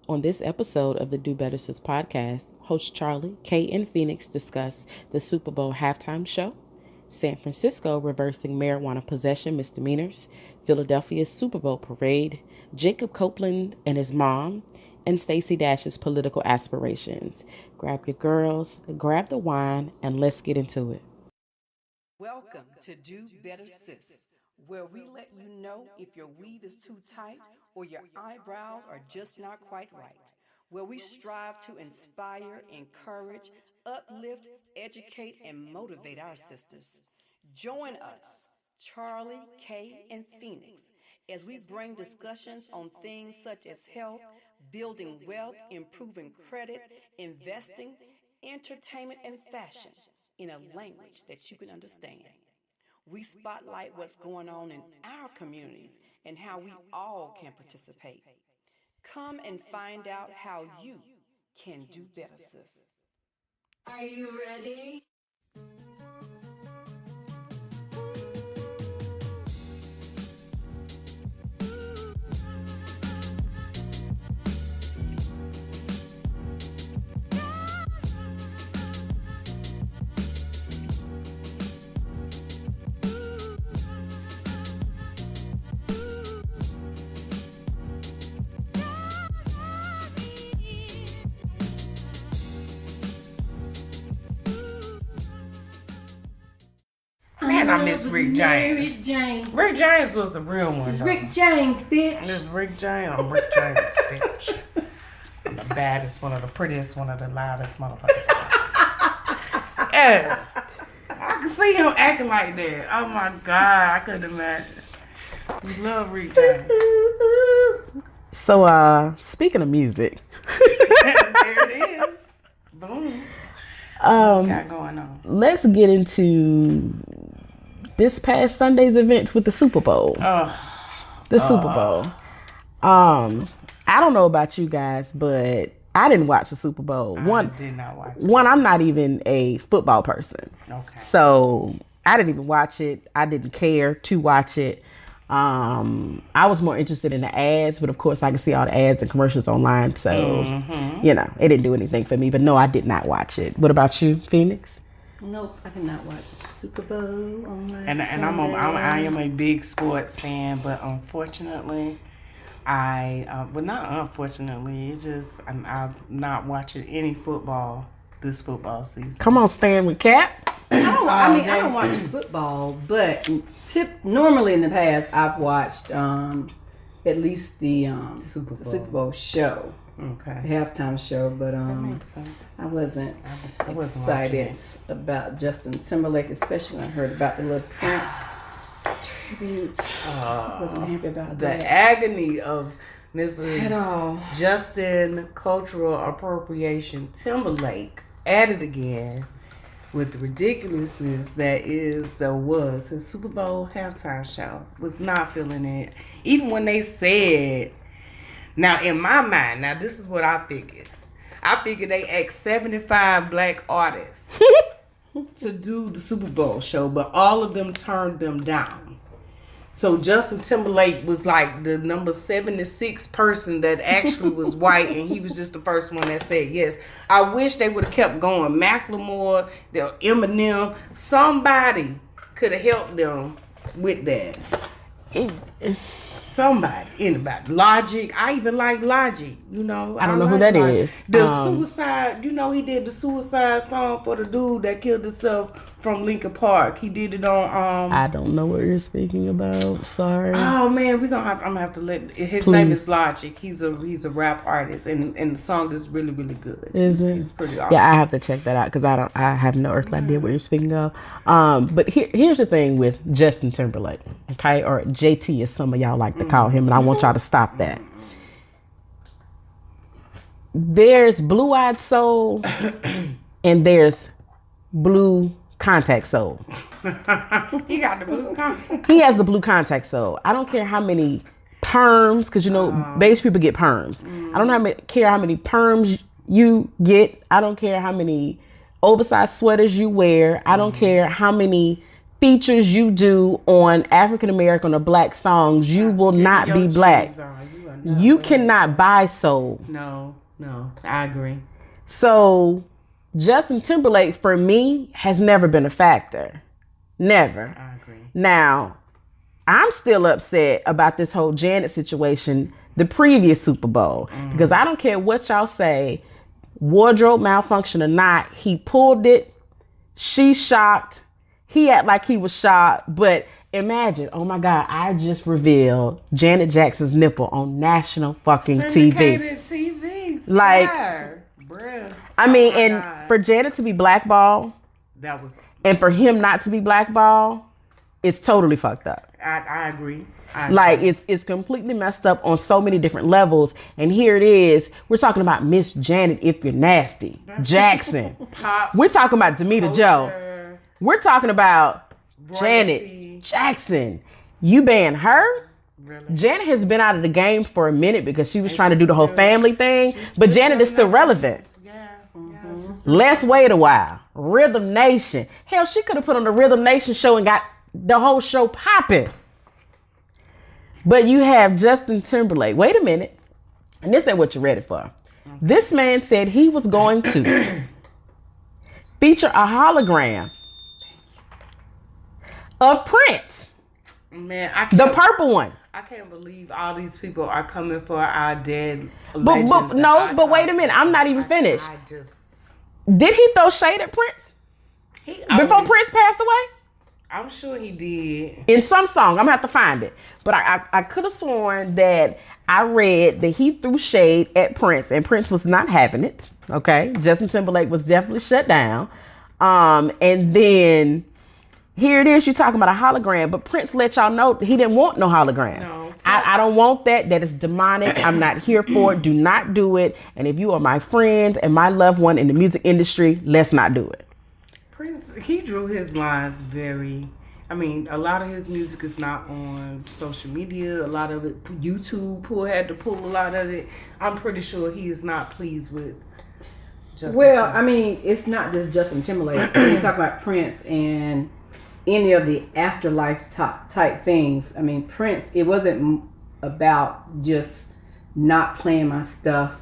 On this episode of the Do Better Sis podcast, hosts Charli, Kay, and Phoenix discuss the Super Bowl halftime show, San Francisco reversing marijuana possession misdemeanors, Philadelphia's Super Bowl parade, Jacob Copeland and his mom, and Stacey Dash's political aspirations. Grab your girls, grab the wine, and let's get into it. Welcome to Do Better Sis, where we let you know if your weave is too tight or your eyebrows are just not quite right, where we strive to inspire, encourage, uplift, educate, and motivate our sisters. Join us, Charli, Kay, and Phoenix, as we bring discussions on things such as health, building wealth, improving credit, investing, entertainment, and fashion in a language that you can understand. We spotlight what's going on in our communities and how we all can participate. Come and find out how you can do better, sis. Are you ready? Man, I miss Rick James. Rick James. Rick James was a real one. It's Rick James, bitch. It's Rick James. I'm Rick James, bitch. I'm the baddest, one of the prettiest, one of the loudest motherfuckers. Yeah. I can see him acting like that. Oh my God, I couldn't imagine. We love Rick James. So, speaking of music, There it is. Boom. What got going on? let's get into this past Sunday's events with the Super Bowl. Super Bowl. I don't know about you guys, but I didn't watch the Super Bowl. I did not watch it. One, I'm not even a football person. Okay. So I didn't even watch it. I didn't care to watch it. I was more interested in the ads, but of course I can see all the ads and commercials online. So, you know, it didn't do anything for me. But no, I did not watch it. What about you, Phoenix? Nope, I did not watch the Super Bowl on last And I am a big sports fan, but unfortunately, not unfortunately, it's just I'm not watching any football this football season. Come on, Stan with Cap. I don't watch football, but normally in the past I've watched at least the Super Bowl show, Okay. the halftime show, but That makes sense. I wasn't I wasn't excited about Justin Timberlake, especially when I heard about the little Prince tribute. I wasn't happy about The that agony of at Mr. all. Justin Cultural Appropriation Timberlake at it again with the ridiculousness that was his Super Bowl halftime show. Was not feeling it. Even when they said, now in my mind, now this is what I figured. I figured they asked 75 black artists to do the Super Bowl show, but all of them turned them down. So Justin Timberlake was like the number 76 person that actually was white, and he was just the first one that said yes. I wish they would have kept going. Macklemore, Eminem, somebody could have helped them with that. Somebody, anybody. Logic. I even like Logic, you know. I don't know who that is. The suicide, you know, he did the suicide song for the dude that killed himself from Lincoln Park. He did it on I don't know what you're speaking about. Sorry. Oh man, I'm gonna have to let his name is Logic. He's a rap artist, and the song is really, really good. It's pretty awesome. Yeah, I have to check that out because I have no earthly idea what you're speaking of. But here's the thing with Justin Timberlake, okay, or JT as some of y'all like to call him, and I want y'all to stop that. There's Blue-Eyed Soul, and there's Blue Contact Soul. He got the blue contact. He has the blue contact soul. I don't care how many perms, because you know, beige people get perms. I don't care how many perms you get. I don't care how many oversized sweaters you wear. I don't care how many features you do on African American or black songs. You will not be black. You cannot buy soul. No, I agree. So Justin Timberlake, for me, has never been a factor. Never. I agree. Now, I'm still upset about this whole Janet situation, the previous Super Bowl, because I don't care what y'all say, wardrobe malfunction or not, he pulled it. She's shocked. He act like he was shocked, but imagine, oh my God, I just revealed Janet Jackson's nipple on national fucking Syndicated TV. TV. Like, bruh. I mean, Oh God. for Janet to be blackballed, That was. and for him not to be blackballed, it's totally fucked up. I agree. Like it's completely messed up on so many different levels. And here it is. We're talking about Miss Janet, if you're nasty, Jackson. Pop. We're talking about Demita Joe. Culture, We're talking about royalty. Janet Jackson. You ban her? Really? Janet has been out of the game for a minute because she was And trying to she's do the whole still- family thing. she's But still Janet is still selling out relevant. records. Yeah. She's Let's wait a while. Rhythm Nation. Hell, she could have put on the Rhythm Nation show and got the whole show popping. But you have Justin Timberlake. Wait a minute. And this ain't what you're ready for. This man said he was going to feature a hologram of Prince. Man, I The can't, purple one. I can't believe all these people are coming for our dead But legends. and but wait a icons. minute. I'm not even finished. I just Did he throw shade at Prince before Prince passed away? I'm sure he did. In some song, I'm gonna have to find it. But I could have sworn that I read that he threw shade at Prince, and Prince was not having it. Okay, Justin Timberlake was definitely shut down. And then here it is, you're talking about a hologram, but Prince let y'all know he didn't want no hologram. No, I don't want that. That is demonic. I'm not here for it. Do not do it. And if you are my friend and my loved one in the music industry, let's not do it. Prince, he drew his lines very. I mean, a lot of his music is not on social media. A lot of it, YouTube had to pull a lot of it. I'm pretty sure he is not pleased with. Justin Well, Timberlake. I mean, it's not just Justin Timberlake. When you talk about Prince and any of the afterlife type things, I mean, Prince, it wasn't about just not playing my stuff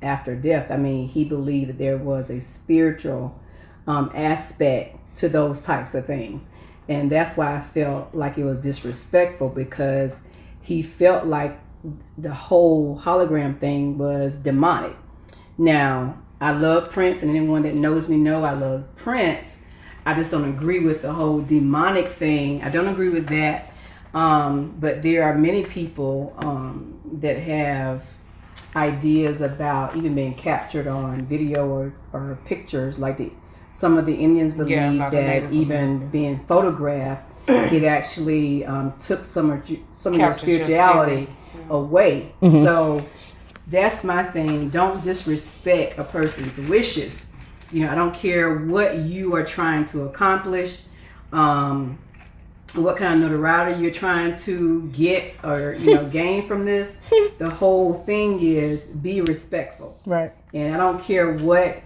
after death. I mean, he believed that there was a spiritual aspect to those types of things. And that's why I felt like it was disrespectful, because he felt like the whole hologram thing was demonic. Now, I love Prince, and anyone that knows me know I love Prince. I just don't agree with the whole demonic thing. I don't agree with that. But there are many people that have ideas about even being captured on video or pictures, like some of the Indians believe like a that Native even American. being photographed, it actually took some of your Captures your spirituality spirit. away. So that's my thing. Don't disrespect a person's wishes. You know, I don't care what you are trying to accomplish, what kind of notoriety you're trying to get or gain from this. The whole thing is be respectful. Right. And I don't care what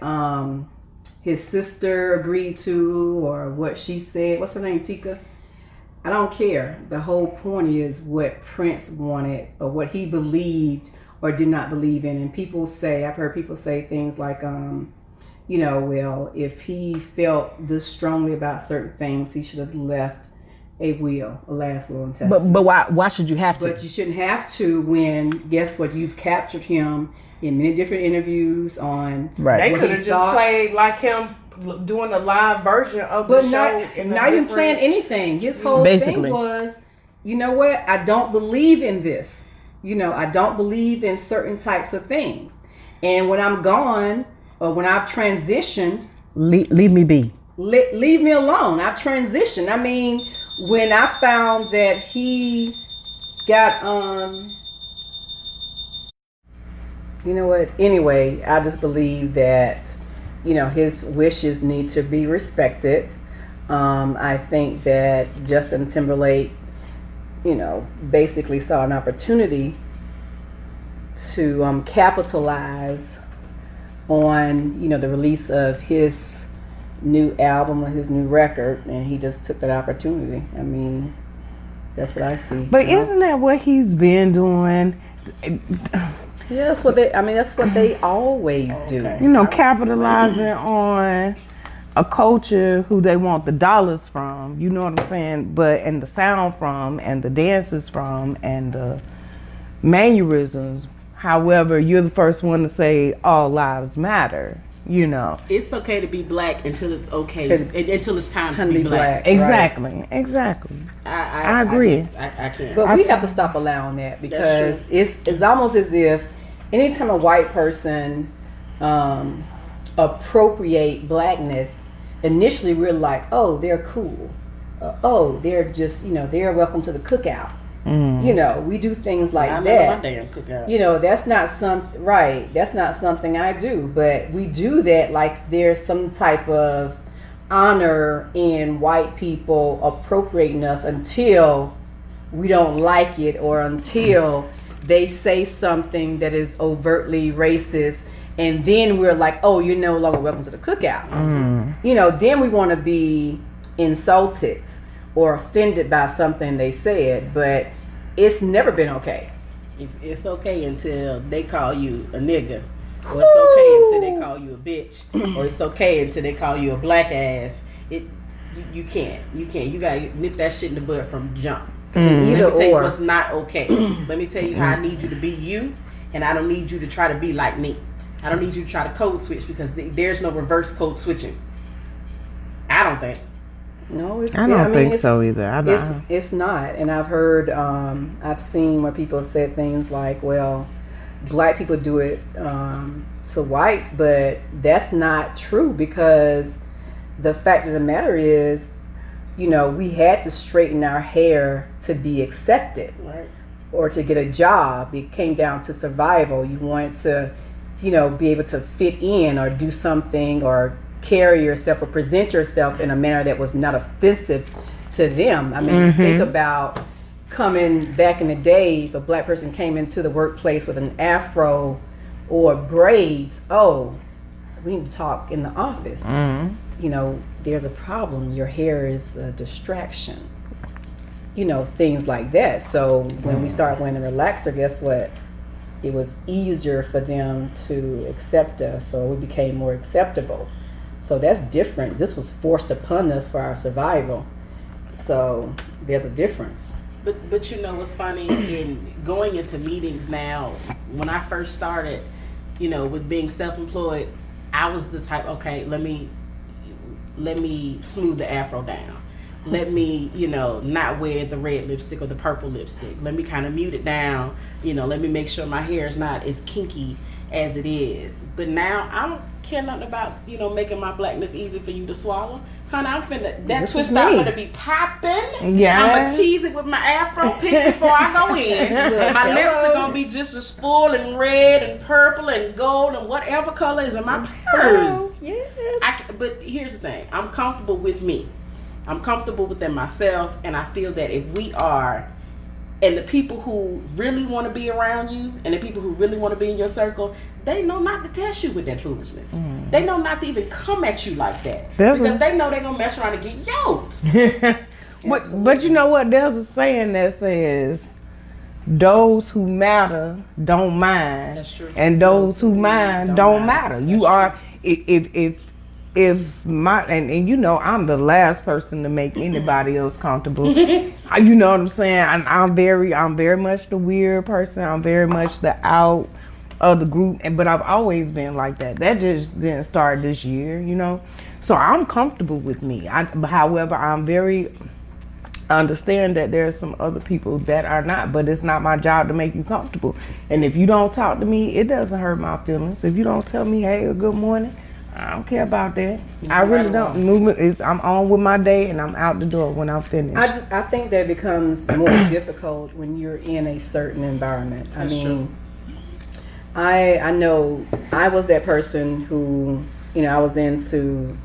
his sister agreed to or what she said. What's her name, Tika? I don't care. The whole point is what Prince wanted or what he believed or did not believe in. And people say, I've heard people say things like, well, if he felt this strongly about certain things, he should have left a last will and testament. But why should you have to? But you shouldn't have to when, guess what, you've captured him in many different interviews on Right. They what could he have just thought. played like him doing a live version of the But show. not even playing anything. His whole Basically. thing was, you know what? I don't believe in this. I don't believe in certain types of things. And when I'm gone or when I've transitioned, Leave me be. leave me alone. I've transitioned. I mean, when I found that he got you know what? Anyway, I just believe that his wishes need to be respected. I think that Justin Timberlake, basically saw an opportunity to capitalize on the release of his new album or his new record, and he just took that opportunity. I mean, that's what I see. But isn't that what he's been doing? Yeah, that's what they. I mean, that's what they always do. Capitalizing on a culture who they want the dollars from. You know what I'm saying? And the sound from, and the dances from, and the mannerisms. However, you're the first one to say all lives matter. It's okay to be black until it's until it's time to be black. Exactly. I agree. I can't. But we have to stop allowing that, because it's almost as if anytime a white person appropriate blackness, initially we're like, oh, they're cool. Oh, they're just, they're welcome to the cookout. We do things like that. My damn cookout. That's not That's not something I do, but we do that like there's some type of honor in white people appropriating us until we don't like it, or until they say something that is overtly racist, and then we're like, oh, you're no longer welcome to the cookout. Then we want to be insulted or offended by something they said, but it's never been okay. It's okay until they call you a nigga, or it's okay until they call you a bitch, or it's okay until they call you a black ass. You can't. You gotta nip that shit in the bud from jump. Let me tell you what's not okay. Let me tell you how I need you to be you, and I don't need you to try to be like me. I don't need you to try to code switch, because there's no reverse code switching. I don't think. No, I don't think so either. It's not. And I've heard, I've seen where people have said things like, well, black people do it to whites, but that's not true, because the fact of the matter is, we had to straighten our hair to be accepted, right, or to get a job. It came down to survival. You wanted to, be able to fit in or do something, or carry yourself or present yourself in a manner that was not offensive to them. I mean, think about coming back in the day, if a black person came into the workplace with an afro or braids, oh, we need to talk in the office. There's a problem. Your hair is a distraction. Things like that. So when we started wearing a relaxer, guess what? It was easier for them to accept us, or we became more acceptable. So that's different. This was forced upon us for our survival. So there's a difference. But what's funny, in going into meetings now, when I first started, with being self-employed, I was the type, okay, let me smooth the afro down. Let me, not wear the red lipstick or the purple lipstick. Let me kind of mute it down. Let me make sure my hair is not as kinky as it is. But now I don't care nothing about, making my blackness easy for you to swallow. Honey, I'm finna, that twist out gonna be popping. Yeah. I'm gonna tease it with my afro pick before I go in. My lips are gonna be just as full and red and purple and gold and whatever color is in my purse. Yes. But here's the thing. I'm comfortable with me. I'm comfortable within myself, and I feel that if we are, and the people who really want to be around you, and the people who really want to be in your circle, they know not to test you with that foolishness. They know not to even come at you like that, because they know they're gonna mess around and get yoked. But you know what? There's a saying that says, "Those who matter don't mind." That's true. And those who mind don't matter. You are if my and I'm the last person to make anybody else comfortable. You know what I'm saying? I'm very much the weird person. I'm very much the out of the group, but I've always been like that. That just didn't start this year, So I'm comfortable with me. However, I'm very understand that there's some other people that are not, but it's not my job to make you comfortable. And if you don't talk to me, it doesn't hurt my feelings. If you don't tell me, hey, or good morning, I don't care about that. I really don't. Movement is, I'm on with my day and I'm out the door when I'm finished. I think that becomes more difficult when you're in a certain environment. That's true. I know I was that person who, I was into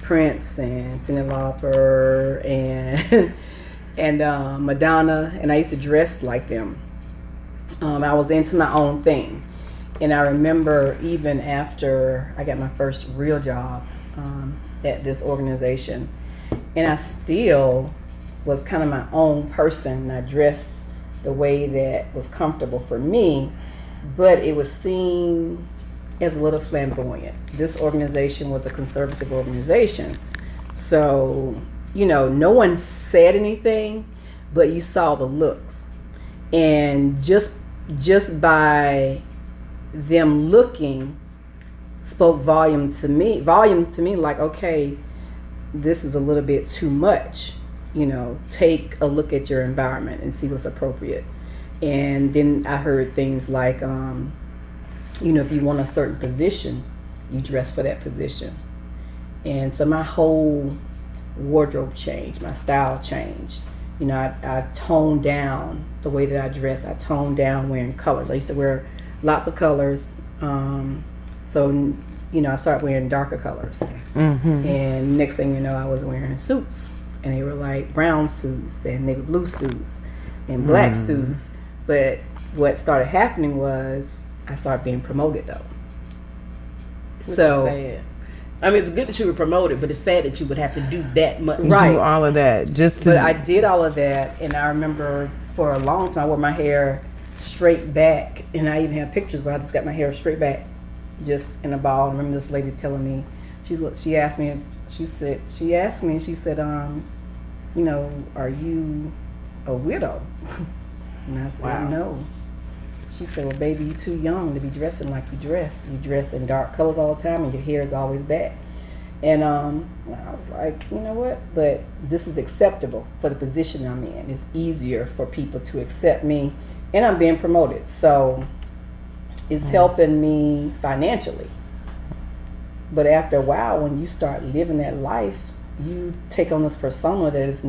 Prince and Cyndi Lauper and Madonna, and I used to dress like them. I was into my own thing. And I remember even after I got my first real job at this organization, and I still was kind of my own person. I dressed the way that was comfortable for me, but it was seen as a little flamboyant. This organization was a conservative organization. So, no one said anything, but you saw the looks. And just by them looking spoke volumes to me, like, okay, this is a little bit too much. Take a look at your environment and see what's appropriate. And then I heard things like, if you want a certain position, you dress for that position. And so my whole wardrobe changed, my style changed. I toned down the way that I dress. I toned down wearing colors. I used to wear lots of colors. So I started wearing darker colors. Mm-hmm. And next thing you know, I was wearing suits. And they were like brown suits and navy blue suits and black suits. But what started happening was I started being promoted, though. Which is sad. I mean, it's good that you were promoted, but it's sad that you would have to do that much. Right. Do all of that But I did all of that, and I remember for a long time I wore my hair straight back, and I even have pictures where I just got my hair straight back, just in a ball. I remember this lady telling me, she asked me, she said, are you a widow? And I said, Wow. no. She said, well, baby, you're too young to be dressing like you dress. You dress in dark colors all the time, and your hair is always back. And I was like, you know what? But this is acceptable for the position I'm in. It's easier for people to accept me, and I'm being promoted. So it's helping me financially. But after a while, when you start living that life, you take on this persona that it's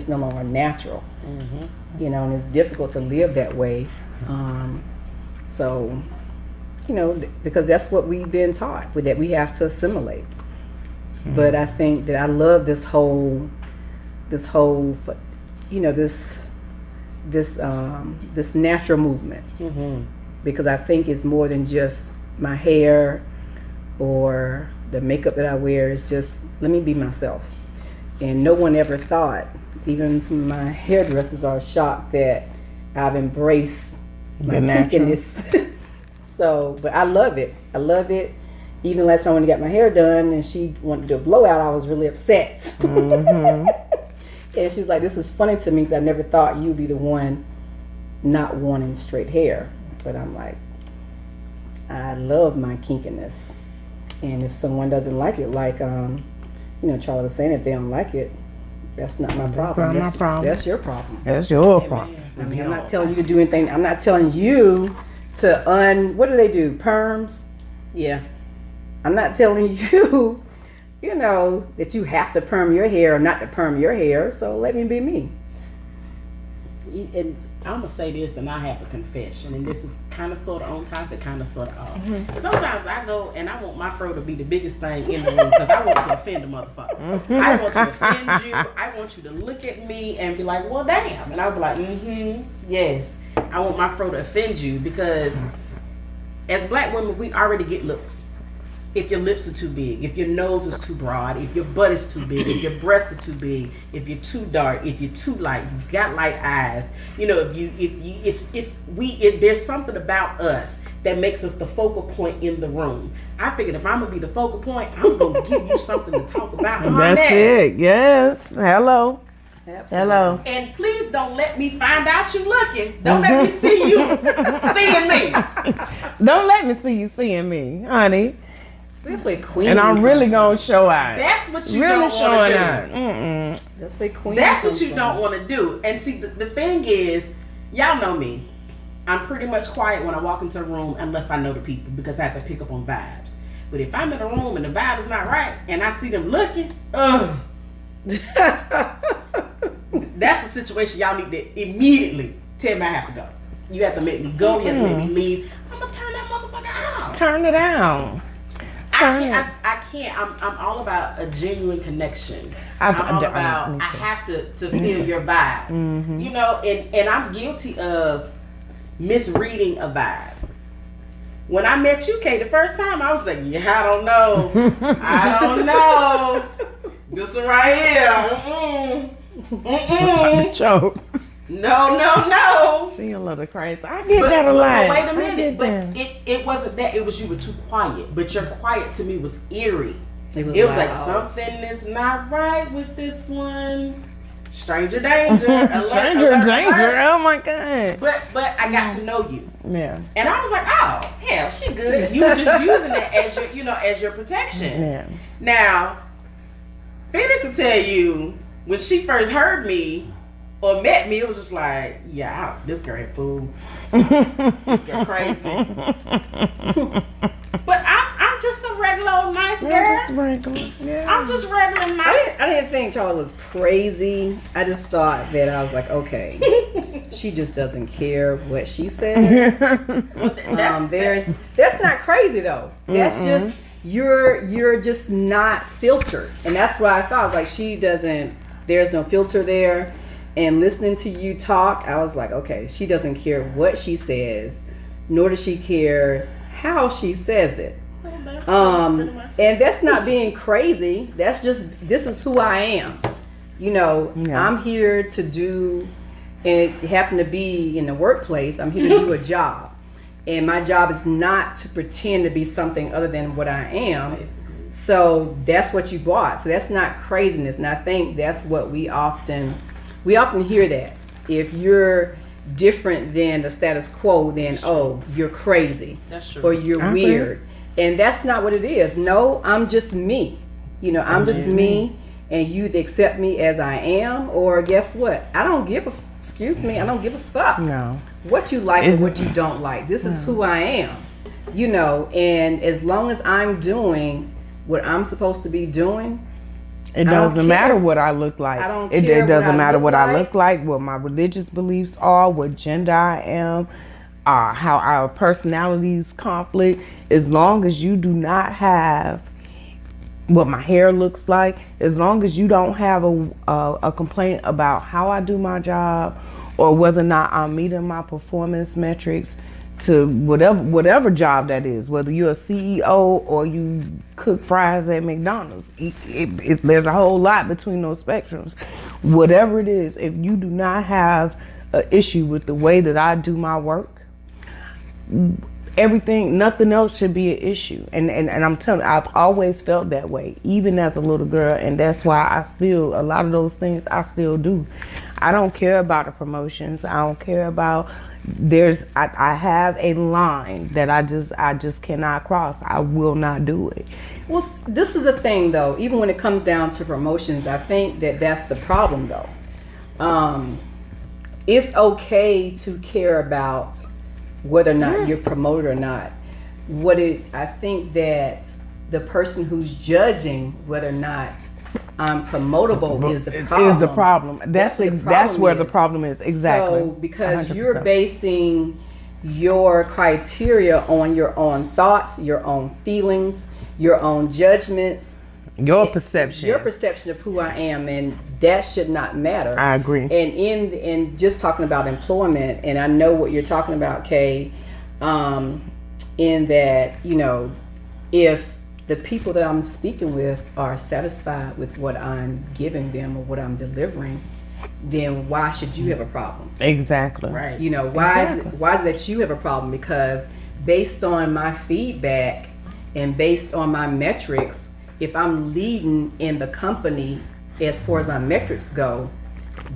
no longer natural. Mm-hmm. And it's difficult to live that way. So, because that's what we've been taught, with that we have to assimilate. But I think that I love this whole, this natural movement, because I think it's more than just my hair or the makeup that I wear. It's just, let me be myself. And no one ever thought, even some of my hairdressers are shocked that I've embraced my kinkiness. So, but I love it. Even last time when I got my hair done and she wanted to do a blowout, I was really upset. Mm-hmm. And she was like, this is funny to me because I never thought you'd be the one not wanting straight hair. But I'm like, I love my kinkiness. And if someone doesn't like it, like, Charli was saying, if they don't like it, that's not my problem. That's not my problem. That's your problem. That's your problem. I mean, I'm not telling you to do anything. I'm not telling you to what do they do? Perms? Yeah. I'm not telling you, that you have to perm your hair or not to perm your hair. So let me be me. And I'm gonna say this, and I have a confession, and this is kind of sort of on topic, kind of sort of off. Mm-hmm. Sometimes I go and I want my fro to be the biggest thing in the room because I want to offend a motherfucker. I want to offend you. I want you to look at me and be like, well, damn. And I'll be like, yes. I want my fro to offend you because as black women, we already get looks. If your lips are too big, if your nose is too broad, if your butt is too big, if your breasts are too big, if you're too dark, if you're too light, you've got light eyes, there's something about us that makes us the focal point in the room. I figured if I'm gonna be the focal point, I'm gonna give you something to talk about. That's it. Yes. Hello. Absolutely. Hello. And please don't let me find out you looking. Don't let me see you seeing me. Don't let me see you seeing me, honey. That's where queen. And I'm really gonna show out. That's what you really don't showing want to do. out. That's where queen. That's what you don't want to do. And see, the thing is, y'all know me. I'm pretty much quiet when I walk into a room unless I know the people because I have to pick up on vibes. But if I'm in a room and the vibe is not right and I see them looking, that's a situation y'all need to immediately tell me I have to go. You have to make me go. You have to make me leave. I'm gonna turn that motherfucker out. Turn it out. I can't. I'm all about a genuine connection. I'm all about. I have to feel your vibe. And I'm guilty of misreading a vibe. When I met you, Kay, the first time, I was like, yeah, I don't know. I don't know. This one right here. Choke. No. She a little crazy. I get But, that a lot. wait a I minute. get But that. it wasn't that. It was you were too quiet. But your quiet to me was eerie. It was, It was like loud. something is not right with this one. Stranger danger. Alert, Stranger alert, danger. alert. Oh my god. But I got to know you. Yeah. And I was like, oh, hell, she good. You were just using that as your, as your protection. Yeah. Now, Phoenix will tell you, when she first heard me or met me, it was just like, yeah, this girl ain't fool. This girl crazy. But I'm just a regular old nice girl. Just regular. Yeah. I'm just regular nice. I didn't think Charli was crazy. I just thought that I was like, okay, she just doesn't care what she says. That's not crazy though. That's just you're just not filtered, and that's what I thought. I was like, she doesn't. There's no filter there. And listening to you talk, I was like, okay, she doesn't care what she says, nor does she care how she says it. And that's not being crazy. That's just, this is who I am. You know, I'm here to do, and it happened to be in the workplace, I'm here to do a job. And my job is not to pretend to be something other than what I am. So that's what you bought. So that's not craziness. And I think that's what we often hear that. If you're different than the status quo, then, oh, you're crazy. That's true. Or you're weird. And that's not what it is. No, I'm just me. You know, I'm just me, and you either accept me as I am, or guess what? I don't give a fuck. No. What you like or what you don't like. This is who I am. You know, and as long as I'm doing what I'm supposed to be doing, it doesn't matter what I look like. I don't It care doesn't matter what I like. look like, what my religious beliefs are, what gender I am, how our personalities conflict. As long as you do not have what my hair looks like, as long as you don't have a complaint about how I do my job, or whether or not I'm meeting my performance metrics to whatever job that is, whether you're a CEO or you cook fries at McDonald's, there's a whole lot between those spectrums. Whatever it is, if you do not have an issue with the way that I do my work, nothing else should be an issue. And I'm telling you, I've always felt that way, even as a little girl, and that's why a lot of those things I still do. I don't care about the promotions. I don't care about I have a line that I just cannot cross. I will not do it. well, this is the thing though. Even when it comes down to promotions, I think that's the problem though. It's okay to care about whether or not you're promoted or not. I think that the person who's judging whether or not I'm promotable is the problem. Is the problem. That's where the problem is. Exactly. So because 100%. you're basing your criteria on your own thoughts, your own feelings, your own judgments, your perception of who I am, and that should not matter. I agree. And in just talking about employment, and I know what you're talking about, Kay, in that, you know, if the people that I'm speaking with are satisfied with what I'm giving them or what I'm delivering, then why should you have a problem? Exactly. Right. You know, why is it that you have a problem? Because based on my feedback and based on my metrics, if I'm leading in the company as far as my metrics go,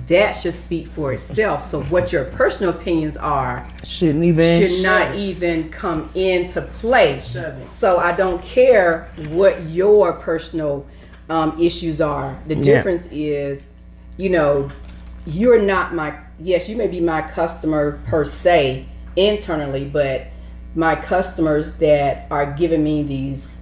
that should speak for itself. So what your personal opinions are should not even come into play. So I don't care what your personal issues are. The difference is, you know, you're not you may be my customer per se internally, but my customers that are giving me these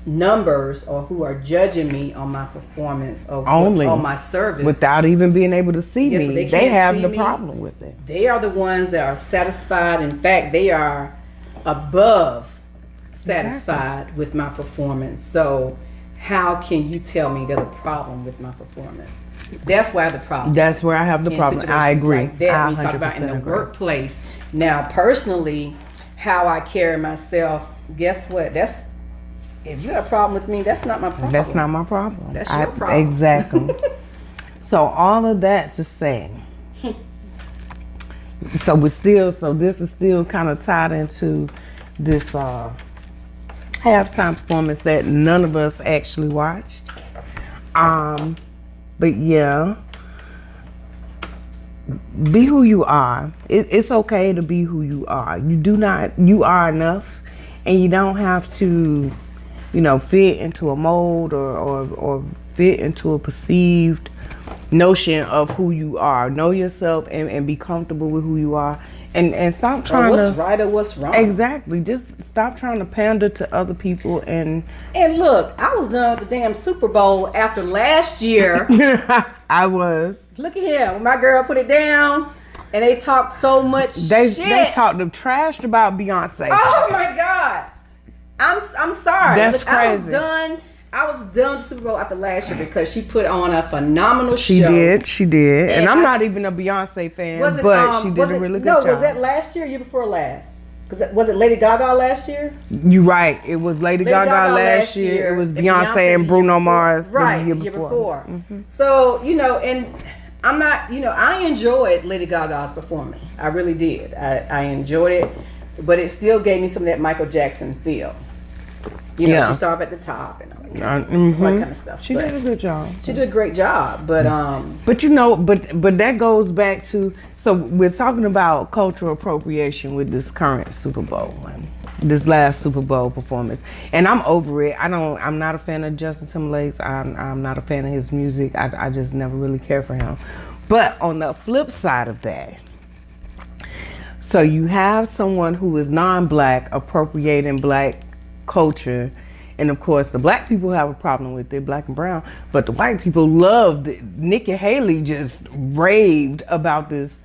numbers or who are judging me on my performance or on my service without even being able to see me, so they have the problem with it. They are the ones that are satisfied. In fact, they are above satisfied with my performance. So how can you tell me there's a problem with my performance? That's where I have the problem. That's where I have the problem. I agree. Like that, when you talk about in the workplace. Now, personally, how I carry myself, guess what? If you have a problem with me, that's not my problem. That's not my problem. That's your problem. Exactly. So all of that to say, So this is still kind of tied into this halftime performance that none of us actually watched. But yeah, be who you are. It's okay to be who you are. You are enough, and you don't have to, fit into a mold or fit into a perceived notion of who you are. Know yourself and be comfortable with who you are, and stop trying what's right or what's wrong. Exactly. Just stop trying to pander to other people and look, I was done with the damn Super Bowl after last year. I was. Look at here, when my girl put it down, and they talked so much They talked trash about Beyonce. Oh my God, I'm sorry. That's look, crazy. I was done with the Super Bowl after last year because she put on a phenomenal She show. She did. And I'm not even a Beyonce fan, but she did a really good job. No, was that last year or year before last? Was it Lady Gaga last year? You're right. It was Lady Gaga last year. It was Beyonce and Bruno Mars the year before. Mm-hmm. So, and I'm not, I enjoyed Lady Gaga's performance. I really did. I enjoyed it, but it still gave me some of that Michael Jackson feel. She started at the top and all that kind of stuff. She did a good job. She did a great job, but but that goes back to, so we're talking about cultural appropriation with this current Super Bowl and this last Super Bowl performance, and I'm over it. I'm not a fan of Justin Timberlake's. I'm not a fan of his music. I just never really cared for him. But on the flip side of that, so you have someone who is non-black appropriating black culture, and of course the black people have a problem with it, black and brown, but the white people loved it. Nikki Haley just raved about this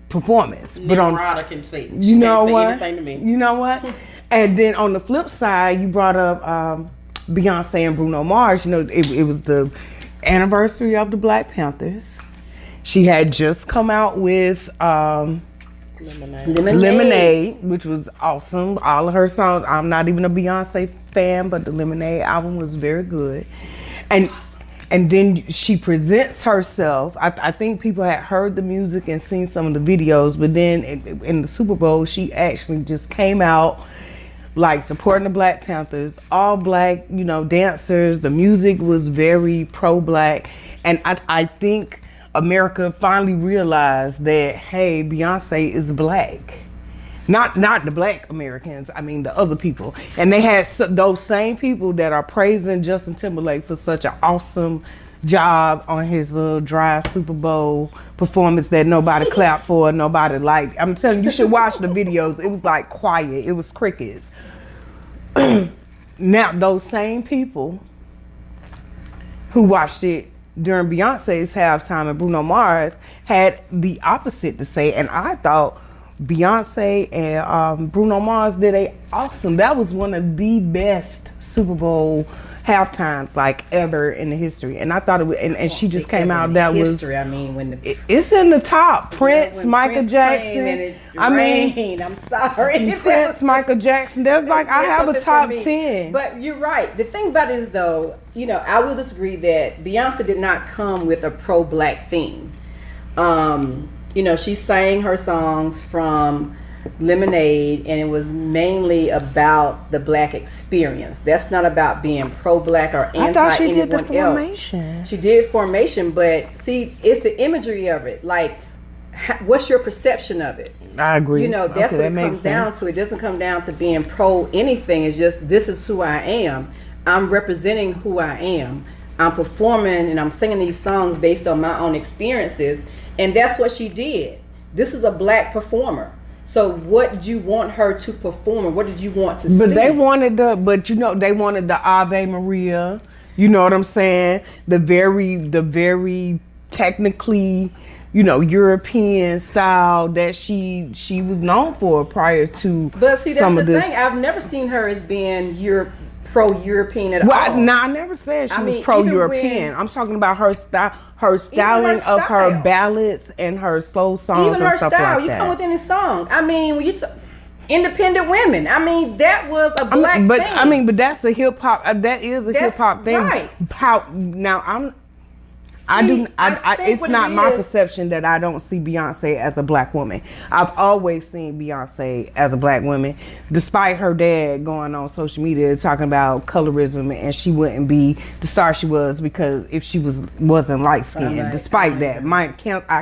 performance. But Rada can say it. You know what? Anything to me. You know what? And then on the flip side, you brought up Beyonce and Bruno Mars. It was the anniversary of the Black Panthers. She had just come out with Lemonade, which was awesome. All of her songs. I'm not even a Beyonce fan, but the Lemonade album was very good. And then she presents herself. I think people had heard the music and seen some of the videos, but then in the Super Bowl, she actually just came out like supporting the Black Panthers, all black, dancers. The music was very pro-black, and I think America finally realized that, hey, Beyonce is black. Not the black Americans, I mean the other people. And they had those same people that are praising Justin Timberlake for such an awesome job on his little dry Super Bowl performance that nobody clapped for, nobody liked. I'm telling you, you should watch the videos. It was like quiet, it was crickets. Now, those same people who watched it during Beyonce's halftime and Bruno Mars had the opposite to say, and I thought Beyonce and Bruno Mars did awesome. That was one of the best Super Bowl halftimes like ever in the history, and I thought it was, and she just came out. That was, I mean, when it's in the top. Prince, Michael Jackson. I'm sorry. Prince, Michael Jackson. There's like, I have a top 10. But you're right. The thing about it is, though, I will disagree that Beyonce did not come with a pro-black theme. She sang her songs from Lemonade, and it was mainly about the black experience. That's not about being pro-black or anti-anyone else. I thought she did the Formation. She did Formation, but see, it's the imagery of it. Like, what's your perception of it? I agree. That's what it comes down to. It doesn't come down to being pro anything. It's just, this is who I am. I'm representing who I am. I'm performing and I'm singing these songs based on my own experiences. And that's what she did. This is a black performer. So what did you want her to perform? What did you want to see? But they wanted they wanted the Ave Maria. You know what I'm saying? The very technically, European style that she was known for prior to. But see, that's the thing. I've never seen her as being pro-European at all. No, I never said she was pro-European. I'm talking about her style. Her styling of her ballads and her slow songs, even her and stuff style. like You that. come with any song. I mean, when you independent women. I mean, that was a black thing. But that's a hip hop. That is a hip hop thing. Right. Now It's not my perception that I don't see Beyonce as a black woman. I've always seen Beyonce as a black woman, despite her dad going on social media talking about colorism and she wouldn't be the star she was because if she wasn't light skinned. Despite that, I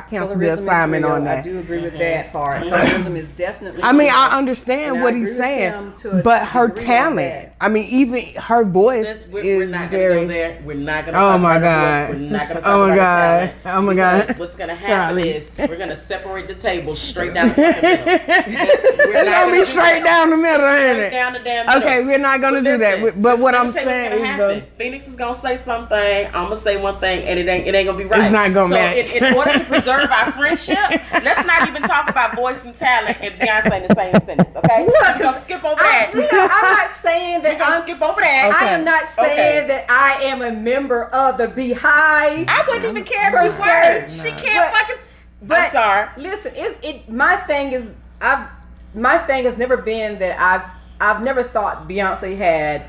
cancel the assignment on that. I do agree with that part. Colorism is definitely. I mean, I understand what he's saying, but her talent. I mean, even her voice we're not gonna go there. We're not gonna. Oh my God! We're not gonna talk about talent. Oh my God! What's gonna happen is we're gonna separate the table straight down the fucking middle. It's gonna be straight down the middle, ain't it? Down the damn middle. Okay, we're not gonna do that. But what I'm saying is, Phoenix is gonna say something. I'm gonna say one thing, and it ain't gonna be right. It's not gonna match. So in order to preserve our friendship, let's not even talk about voice and talent and Beyonce in the same sentence. Okay, we're gonna skip over that. I'm not saying that. I'm skip over that. I am not saying that I am a member of the Beehive. I wouldn't even care if you were. She can't fucking. But I'm sorry. Listen, my thing has never been that I've never thought Beyonce had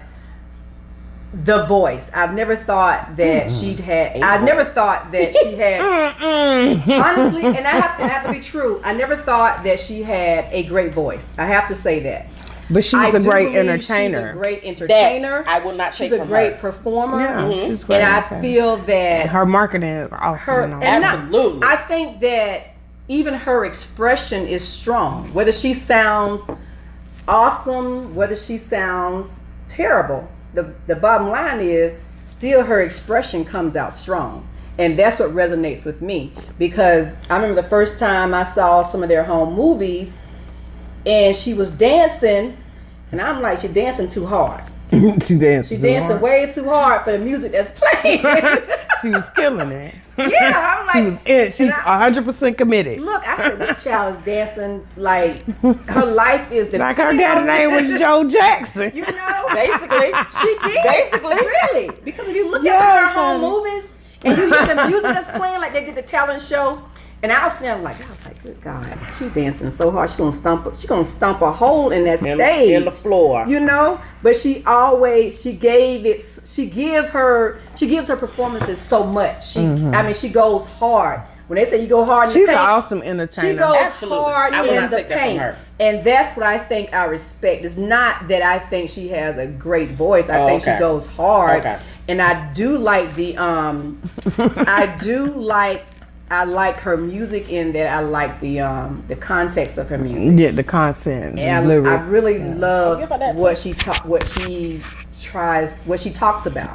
the voice. I've never thought that she'd had. I've never thought that she had. Honestly, and I have to be true. I never thought that she had a great voice. I have to say that. But she's a great entertainer. She's a great entertainer. That I will not take She's a from great her. performer. Yeah, she's great. And I feel that her marketing is awesome. Absolutely. I think that even her expression is strong. Whether she sounds awesome, whether she sounds terrible, the bottom line is still her expression comes out strong. And that's what resonates with me. Because I remember the first time I saw some of their home movies and she was dancing, and I'm like, she's dancing too hard. She's dancing way too hard for the music that's playing. She was killing it. Yeah, I'm like, she's 100% committed. Look, I said this child is dancing like her life is the like her dad's name was Joe Jackson. You know, basically, she did. Basically, really, because if you look at some of her home movies and you hear the music that's playing, like they did the talent show. And I was like, good God, she dancing so hard. She gonna stomp a hole in that stage, in the floor. You know, but she gives her performances so much. I mean, she goes hard. When they say you go hard in the paint, she's an awesome entertainer. She goes Absolutely. hard I will in not the take that from paint, her. and that's what I think I respect. It's not that I think she has a great voice. I think she goes hard, and I do like the I like her music in that I like the context of her music. Yeah, the content. And I really love what she talks about.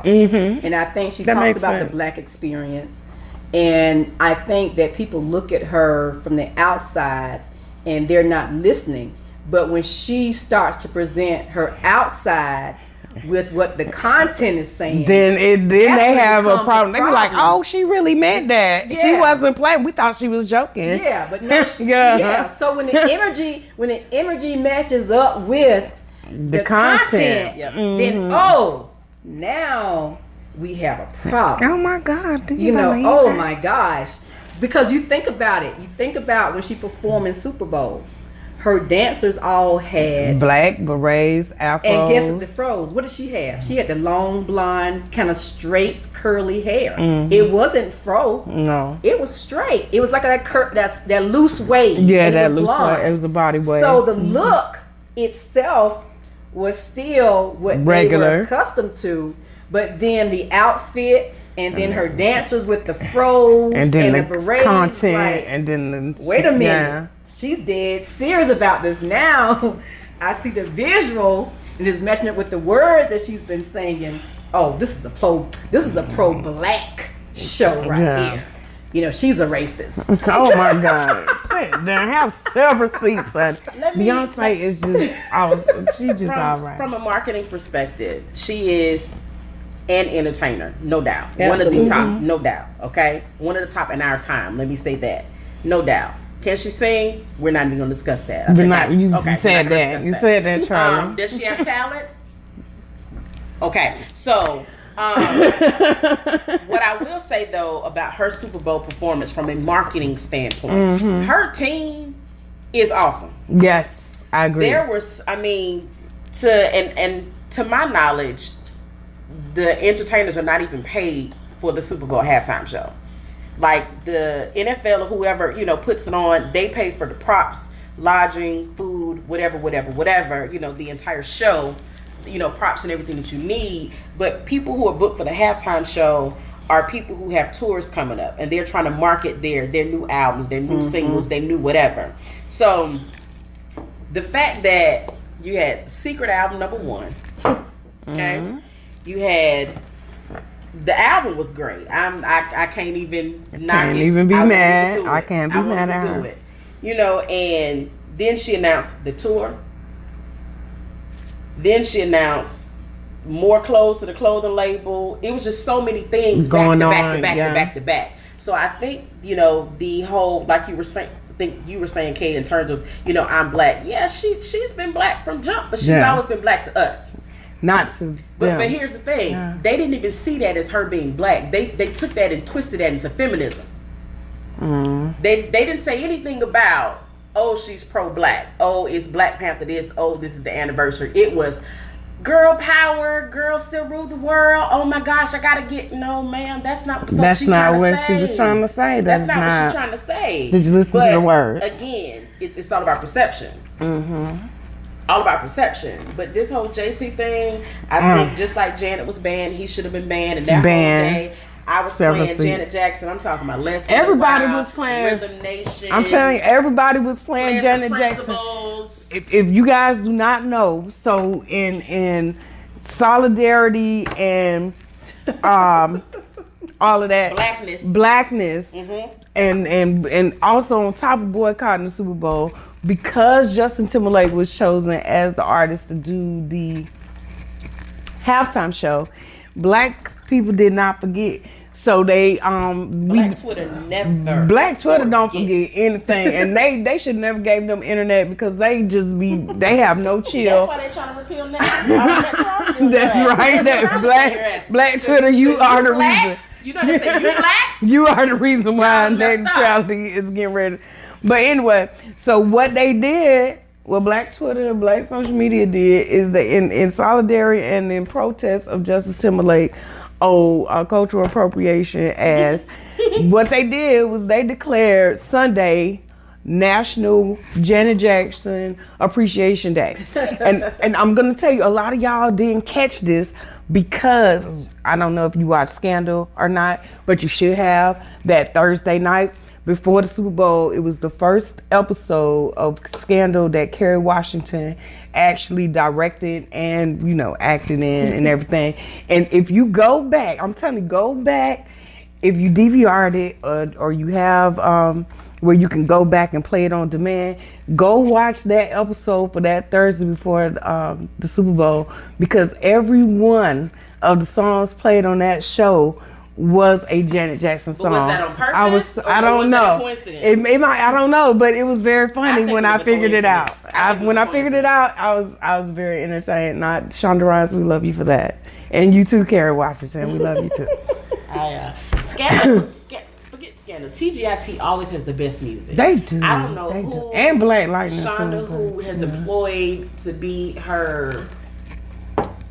Mm-hmm. And I think she talks about the Black experience. And I think that people look at her from the outside and they're not listening. But when she starts to present her outside with what the content is saying, then they have a problem. They be like, "Oh, she really meant that. Yeah. She wasn't playing. We thought she was joking." Yeah, but no, So when the energy matches up with the content, then now we have a problem. Oh my God! My gosh, because you think about it. You think about when she performed in Super Bowl. Her dancers all had black berets, afros. And guess what the froze? What did she have? She had the long blonde, kind of straight, curly hair. Mm-hmm. It wasn't fro. No. It was straight. It was like that loose wave. Yeah, that loose wave. It was a body wave. So the look itself was still what regular. They were accustomed to, but then the outfit and then her dancers with the fros and then the berets, content and then wait a minute. Yeah. She's dead serious about this now. I see the visual and it's matching up with the words that she's been singing. Oh, this is a pro black show right here. She's a racist. Oh my God. Sit down, have several seats. Beyonce is just all right. From a marketing perspective, she is an entertainer, no doubt. Absolutely. One of the top, no doubt. Okay? One of the top in our time. Let me say that. No doubt. Can she sing? We're not even going to discuss that. You said that. You said that, Charli. Does she have talent? Okay. So, what I will say, though, about her Super Bowl performance from a marketing standpoint, her team is awesome. Yes, I agree. There was, to my knowledge, the entertainers are not even paid for the Super Bowl halftime show. Like the NFL or whoever, puts it on, they pay for the props, lodging, food, whatever, the entire show, props and everything that you need. But people who are booked for the halftime show are people who have tours coming up, and they're trying to market their new albums, their new singles, their new whatever. So the fact that you had Secret album number 1, okay, you had the album was great. I can't even knock it. Can't even be mad. I can't be mad at her. And then she announced the tour. Then she announced more clothes to the clothing label. It was just so many things going back to back. So I think, the whole, like you were saying, Kay, in terms of, I'm black. Yeah, she's been black from jump, but she's always been black to us. Not to but here's the thing. Yeah. They didn't even see that as her being black. They took that and twisted that into feminism. They didn't say anything about, oh, she's pro-black. Oh, it's Black Panther this. Oh, this is the anniversary. It was girl power. Girls still rule the world. Oh my gosh, I gotta get. No, ma'am, that's not what the fuck she's trying to say. That's not what she was trying to say. That's not what she's trying to say. Did you listen to the words? Again, it's all about perception. All about perception. But this whole JT thing, I think just like Janet was banned, he should have been banned. And that whole day, I was playing Janet Jackson. I'm talking about Les. Everybody was playing Rhythm Nation. I'm telling you, everybody was playing Janet Jackson. If you guys do not know, so in solidarity and all of that blackness, and also on top of boycotting the Super Bowl, because Justin Timberlake was chosen as the artist to do the halftime show, black people did not forget. So they Black Twitter don't forget anything, and they should never gave them internet, because they have no chill. That's why they trying to repeal that. That's right. That black Twitter, you are the reason. You know they say you blacks. You are the reason why Charli is getting ready. But anyway, so what they did, what Black Twitter and Black social media did, is that in solidarity and in protest of Justin Timberlake, cultural appropriation, as what they did was they declared Sunday National Janet Jackson Appreciation Day. And I'm gonna tell you, a lot of y'all didn't catch this, because I don't know if you watched Scandal or not, but you should have. That Thursday night before the Super Bowl, it was the first episode of Scandal that Kerry Washington actually directed and, acted in and everything. And if you go back, I'm telling you, go back, if you DVR'd it or you have where you can go back and play it on demand, go watch that episode for that Thursday before the Super Bowl, because every one of the songs played on that show was a Janet Jackson song. But was that on purpose? I don't know. It might, I don't know, but it was very funny when I figured it out. When I figured it out, I was very entertained. Not Shonda Rhimes, we love you for that, and you too, Kerry Washington, we love you too. Scandal. Forget Scandal. TGIT always has the best music. They do. I don't know who. And Black Lightning. Shonda, who has employed to be her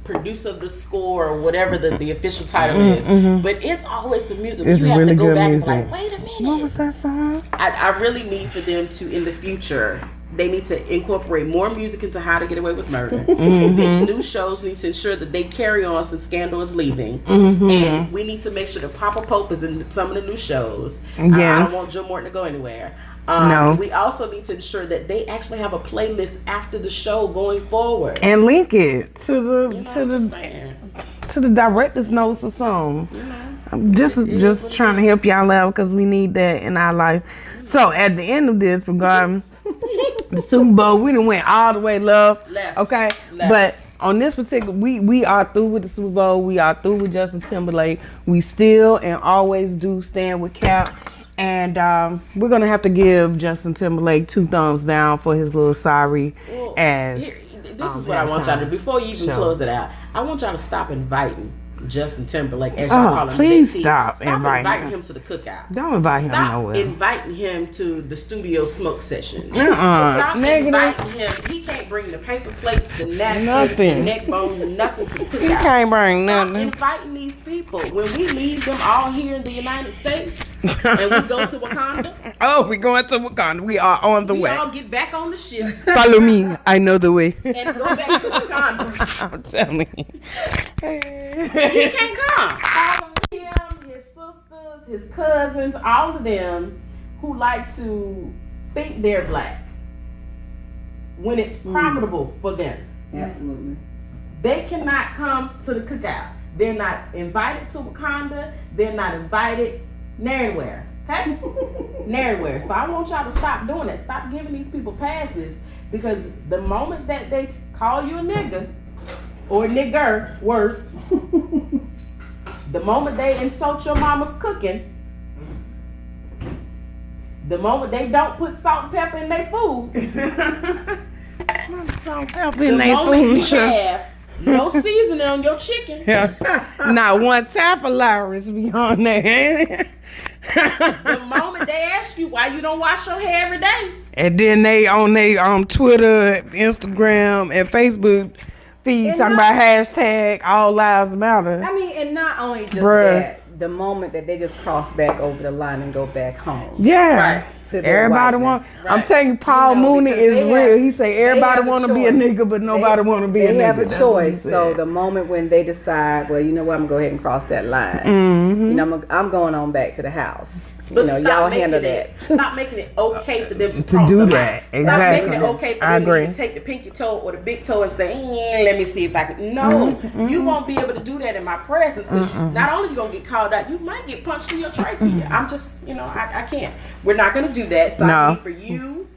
producer of the score, or whatever the official title is, but it's always some music. It's you have really to go good back music. and be like, wait a minute, what was that song? I really need for them to, in the future, they need to incorporate more music into How to Get Away with Murder. These new shows need to ensure that they carry on since Scandal is leaving, and we need to make sure that Papa Pope is in some of the new shows. I don't want Joe Morton to go anywhere. No. We also need to ensure that they actually have a playlist after the show going forward, and link it to the director's notes or something. I'm just trying to help y'all out, because we need that in our life. So at the end of this, regarding the Super Bowl, we done went all the way left. Okay, but on this particular, we are through with the Super Bowl. We are through with Justin Timberlake. We still and always do stand with Cap. And we're going to have to give Justin Timberlake 2 thumbs down for his little sorry ass. This is what I want y'all to do. Before you even close it out, I want y'all to stop inviting Justin Timberlake, as y'all call him, please JT. Stop inviting him to the cookout. Don't invite him Stop nowhere. inviting him to the studio smoke session. Stop inviting him. He can't bring the paper plates, the napkins, the neck bone, nothing to the cookout. He can't bring nothing. Stop inviting these people. When we leave them all here in the United States, and we go to Wakanda. Oh, we're going to Wakanda. We are on the We way. all get back on the ship Follow me. I know the way. and go back to Wakanda. I'm telling you. He can't come. All of him, his sisters, his cousins, all of them who like to think they're black when it's profitable for them. Absolutely. They cannot come to the cookout. They're not invited to Wakanda. They're not invited nowhere. Okay? Nowhere. So I want y'all to stop doing that. Stop giving these people passes, because the moment that they call you a nigga or a nigger, worse, the moment they insult your mama's cooking, the moment they don't put salt and pepper in their food, Salt and pepper the in their moment food. you Sure. have no seasoning on your chicken, Not one tap of Lowry's be on there. the moment they ask you why you don't wash your hair every day, And then they on their Twitter, Instagram, and Facebook feed And talking not- about hashtag all lives matter. I mean, and not only just Bruh. that, the moment that they just cross back over the line and go back home. Yeah. Right. To their Everybody whiteness. want. I'm Right. telling you, Paul You know, Mooney because is they real. have- He say they everybody have a want to be a choice. nigga, but nobody want to be a nigga. They have a That's what he choice. So said. the moment when they decide, well, you know what, I'm gonna go ahead and cross that line. Mm-hmm. You know, I'm going on back to the house. but you know, stop y'all making handle it. that. Stop making it okay for them to To cross do the that. line. Stop Exactly. making it okay for I them agree. to take the pinky toe or the big toe and say, "Let me see if I can." No, you won't be able to do that in my presence, because not only you gonna get called out, you might get punched in your trachea. I'm just, I can't. We're not gonna do that. So No. I need for you,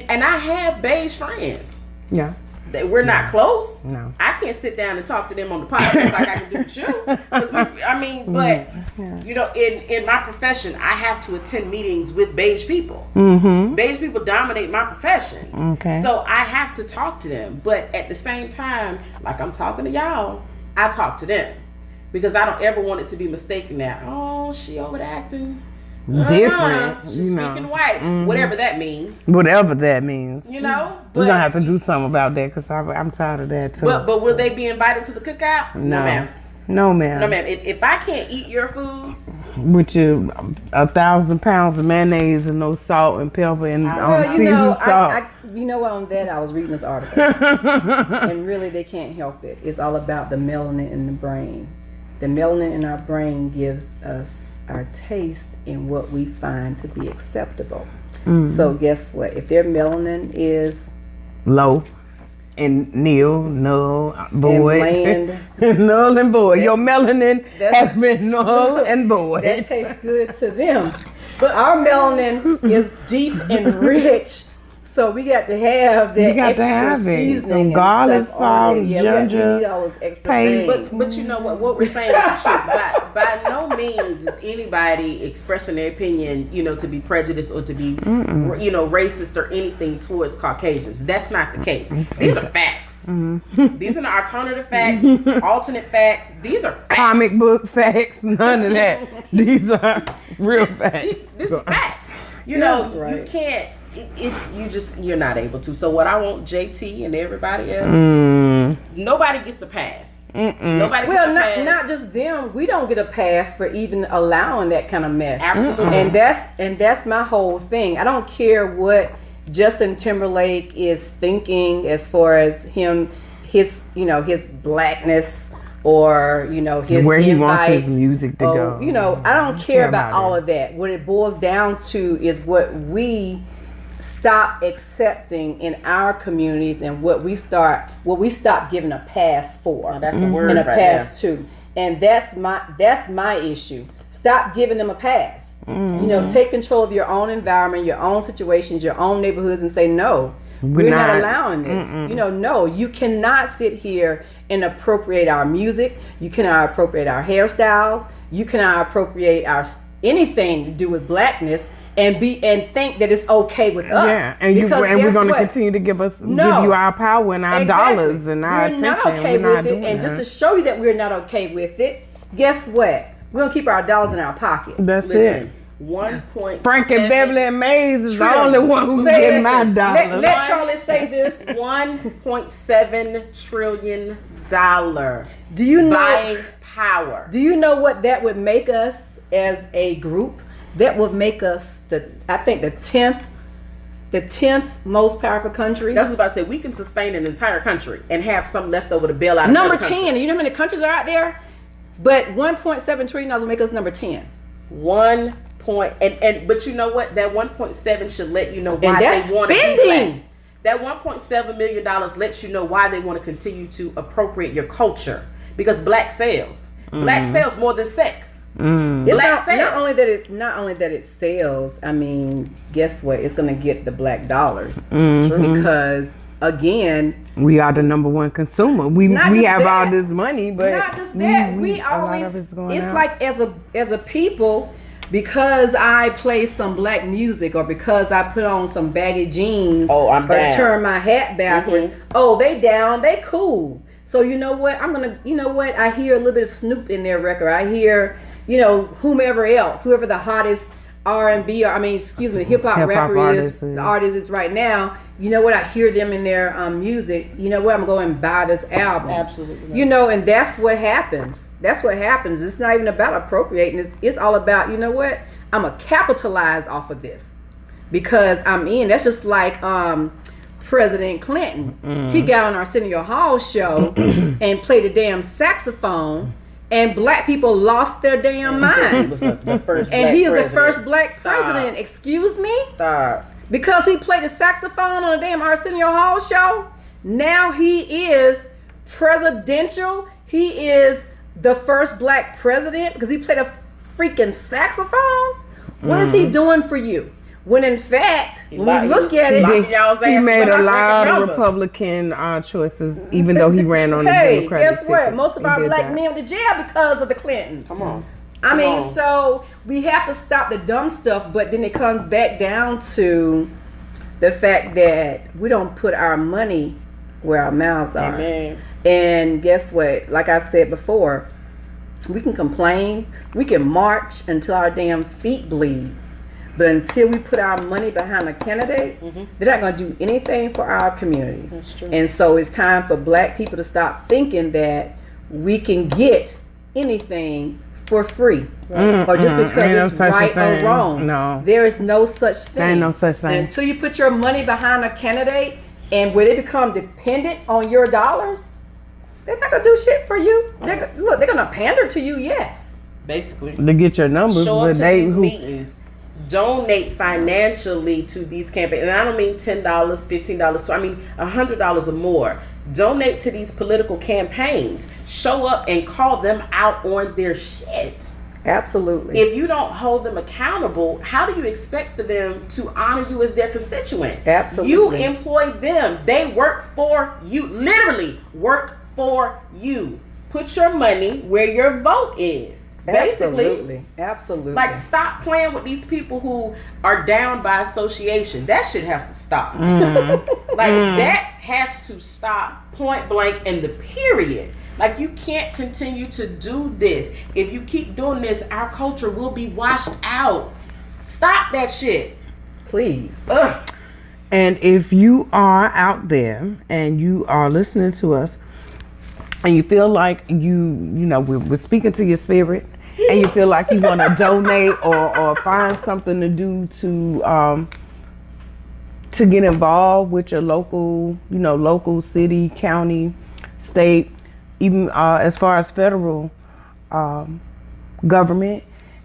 and I have beige friends. Yeah. That we're not close. No. I can't sit down and talk to them on the podcast like I can do with you. But in my profession, I have to attend meetings with beige people. Mm-hmm. Beige people dominate my profession. Okay. So I have to talk to them. But at the same time, like I'm talking to y'all, I talk to them. Because I don't ever want it to be mistaken that, oh, she overacting. Different, She's you know. speaking white. Whatever that means. Whatever that means. You know? We're gonna have to do something about that, because I'm tired of that too. But will they be invited to the cookout? No. ma'am. No, ma'am. No, ma'am. If I can't eat your food, With your 1,000 pounds of mayonnaise and no salt and pepper and Well, seasoned salt. On that, I was reading this article, and really, they can't help it. It's all about the melanin in the brain. The melanin in our brain gives us our taste in what we find to be acceptable. So guess what? If their melanin is Low and null, void. bland. Null and void. Your melanin that's- has been null and void. that tastes good to them. But our melanin is deep and rich. So we got to have that You got to extra have it. seasoning Some and garlic, stuff on salt, it. Yeah, ginger, we need all those extra paste. things. but you know what we're saying is the truth. By no means is anybody expressing their opinion, to be prejudiced or to be, racist or anything towards Caucasians. That's not the case. These are facts. These are not alternative facts, alternate facts. These are facts. Comic book facts, none of that. These are real facts. This is facts. You right. can't. You're not able to. So what I want JT and everybody else, nobody gets a pass. Nobody gets a pass. not just them. We don't get a pass for even allowing that kind of mess. Absolutely. And that's my whole thing. I don't care what Justin Timberlake is thinking as far as his blackness, or his Where he wants invite, his music to or, go. I don't care about about all it. of that. What it boils down to is what we stop accepting in our communities, and what we stop giving a pass for. That's the word and a right pass to. And that's my issue. Stop giving them a pass. Take control of your own environment, your own situations, your own neighborhoods, and say no. We're not allowing this. No, you cannot sit here and appropriate our music. You cannot appropriate our hairstyles. You cannot appropriate our anything to do with blackness and think that it's okay with us. Yeah, and Because we're guess going to what? continue to give you No. our power and our Exactly. dollars and our we're attention. not okay we're not with it. doing And that. just to show you that we're not okay with it, guess what? We're gonna keep our dollars in our pocket. That's Listen, it. 1.7 Frankie Beverly and Mays is the trillion. only one who Say get it. my dollars. Let Charli say this. $1.7 trillion Do you know? buying power. Do you know what that would make us as a group? that would make us the 10th most powerful country. That's what I was about to say. We can sustain an entire country and have some left over to bail out. Number 10. You know how many countries are out there? But 1.7 trillion dollars will make us number 10. But you know what? That 1.7 should let you know why And that's they want to be spending. black. That $1.7 million lets you know why they want to continue to appropriate your culture, because black sells. Black sells more than sex. It's Black sales. not only that it sells. I mean, guess what? It's gonna get the black dollars because again, we are the number one consumer. We Not just have all that. this money, but not just that. We a lot always. of it's going It's out. like as a people, because I play some black music or because I put on some baggy jeans I'm or down. turn my hat backwards. Oh, they down. They cool. So you know what? I hear a little bit of Snoop in their record. I hear, whoever the hottest R&B hip hop rapper artist, is, the artist is right now. You know what? I hear them in their music. You know what? I'm going to buy this album. Absolutely. And that's what happens. That's what happens. It's not even about appropriating. It's all about, you know what? I'm going to capitalize off of this because I'm in. That's just like President Clinton. He got on Arsenio Hall show and played a damn saxophone, and black people lost their damn minds. He was the first And he is the president. first black Stop. president. Excuse me? Stop. Because he played a saxophone on a damn Arsenio Hall show, now he is presidential. He is the first black president because he played a freaking saxophone. What is he doing for you? When in fact, when we look at it, he made a lot of Republican choices, even though he ran on the hey, Democratic guess what? ticket. Most of He our did black that. men went to jail because of the Clintons. Come on. I mean, on. so we have to stop the dumb stuff, but then it comes back down to the fact that we don't put our money where our mouths are. Amen. And guess what? Like I said before, we can complain, we can march until our damn feet bleed. But until we put our money behind a candidate, they're not going to do anything for our communities. That's true. And so it's time for black people to stop thinking that we can get anything for free or just because Ain't no it's such a right or thing. wrong. No. There is no such thing. There ain't no such thing. And until you put your money behind a candidate and where they become dependent on your dollars, they're not going to do shit for you. They're going to pander to you, yes. Basically. To get your numbers, Show but up to they these meetings. Donate financially to these campaigns. And I don't mean $10, $15. So I mean $100 or more. Donate to these political campaigns. Show up and call them out on their shit. Absolutely. If you don't hold them accountable, how do you expect for them to honor you as their constituent? Absolutely. You employ them. They work for you. Literally work for you. Put your money where your vote is. Basically. Absolutely. Like, stop playing with these people who are down by association. That shit has to stop. That has to stop, point blank, and the period. Like, you can't continue to do this. If you keep doing this, our culture will be washed out. Stop that shit. Please. Ugh. And if you are out there and you are listening to us and you feel like we're speaking to your spirit and you feel like you want to donate or find something to do to get involved with your local city, county, state, even as far as federal government,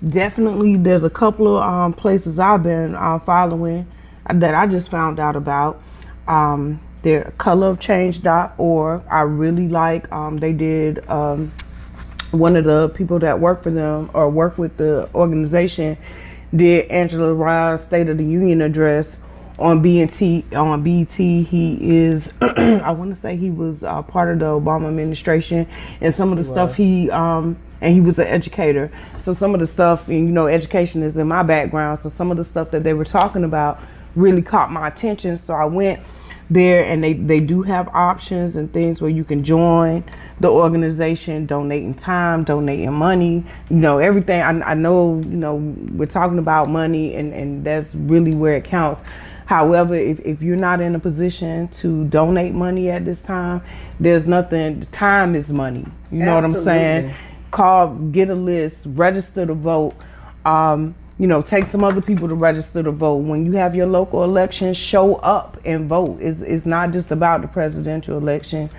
definitely there's a couple of places I've been following that I just found out about. They're colorofchange.org. I really like, they did, one of the people that work for them or work with the organization did Angela Rye's State of the Union address on BT. He is, I want to say he was part of the Obama administration, and some of the stuff and he was an educator. So some of the stuff, and education is in my background. So some of the stuff that they were talking about really caught my attention. So I went there, and they do have options and things where you can join the organization, donating time, donating money, everything. I know, we're talking about money and that's really where it counts. However, if you're not in a position to donate money at this time, there's nothing. Time is money. You know what I'm saying? Call, get a list, register to vote. take some other people to register to vote. When you have your local election, show up and vote. It's not just about the presidential election.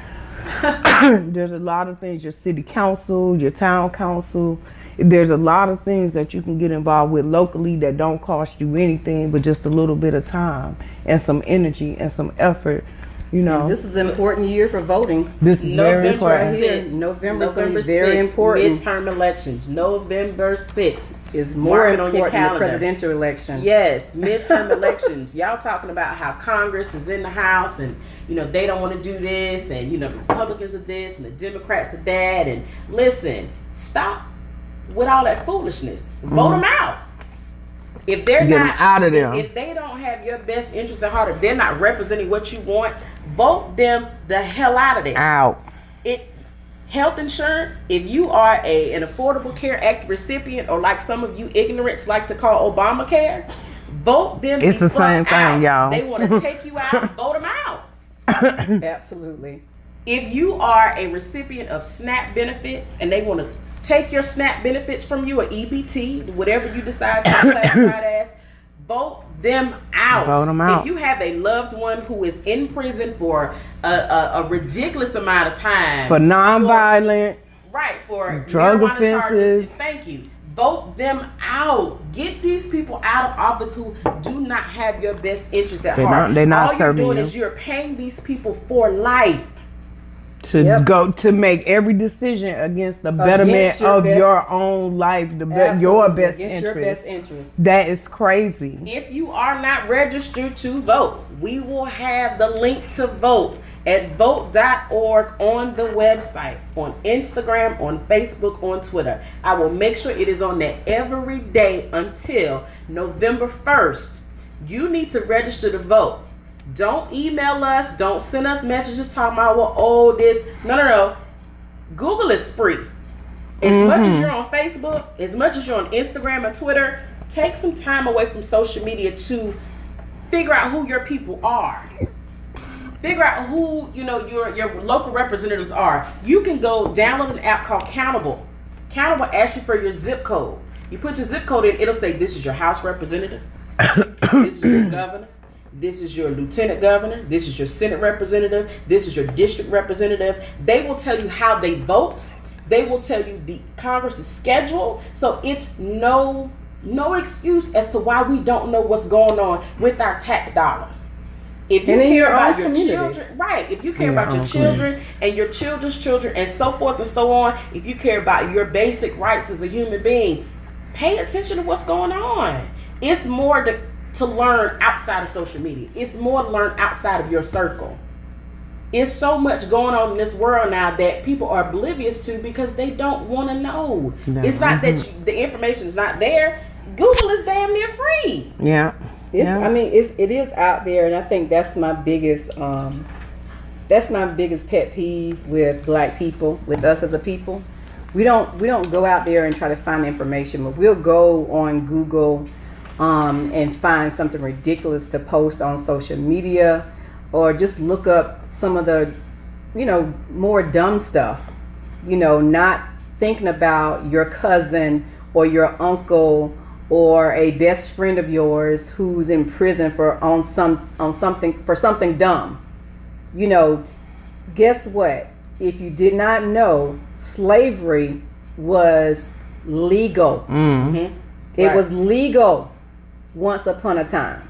There's a lot of things, your city council, your town council. There's a lot of things that you can get involved with locally that don't cost you anything but just a little bit of time and some energy and some effort. And this is an important year for voting. This is very important. 6th. November is going to be very important. Midterm elections. November 6th is more Mark it on important your than the calendar. presidential election. Yes, midterm elections. Y'all talking about how Congress is in the House and, they don't want to do this and, the Republicans are this and the Democrats are that. And listen, stop with all that foolishness. Vote them out. If they're Get not them out of there. if they don't have your best interest at heart, if they're not representing what you want, vote them the hell out of there. Out. Health insurance, if you are an Affordable Care Act recipient, or like some of you ignorants like to call Obamacare, vote them It's the same thing, out. y'all. They want to take you out, vote them out. Absolutely. If you are a recipient of SNAP benefits and they want to take your SNAP benefits from you, or EBT, whatever you decide to classify it as, vote them out. Vote them out. If you have a loved one who is in prison for a ridiculous amount of time, For nonviolent, for drug marijuana offenses. charges, thank you. Vote them out. Get these people out of office who do not have your best interest at heart. They're not All serving you're doing you. is you're paying these people for life. to go to make every decision against the betterment of your own life, your best against interest. your best interest. That is crazy. If you are not registered to vote, we will have the link to vote at vote.org on the website, on Instagram, on Facebook, on Twitter. I will make sure it is on there every day until November 1st. You need to register to vote. Don't email us. Don't send us messages talking about, this. No. Google is free. As much as you're on Facebook, as much as you're on Instagram and Twitter, take some time away from social media to figure out who your people are. Figure out who, your local representatives are. You can go download an app called Countable. Countable asks you for your zip code. You put your zip code in, it'll say this is your House representative. This is your governor. This is your lieutenant governor. This is your Senate representative. This is your district representative. They will tell you how they vote. They will tell you the Congress's schedule. So it's no excuse as to why we don't know what's going on with our tax dollars. If you care about your children, right? If you care about your children and your children's children and so forth and so on, if you care about your basic rights as a human being, pay attention to what's going on. It's more to learn outside of social media. It's more to learn outside of your circle. It's so much going on in this world now that people are oblivious to because they don't want to know. No. It's not that the information is not there. Google is damn near free. Yeah. It is out there, and I think that's my biggest pet peeve with Black people, with us as a people. We don't go out there and try to find information, but we'll go on Google and find something ridiculous to post on social media, or just look up some of the, more dumb stuff, not thinking about your cousin or your uncle or a best friend of yours who's in prison for something dumb. Guess what? If you did not know, slavery was legal. Mm-hmm. It was legal once upon a time.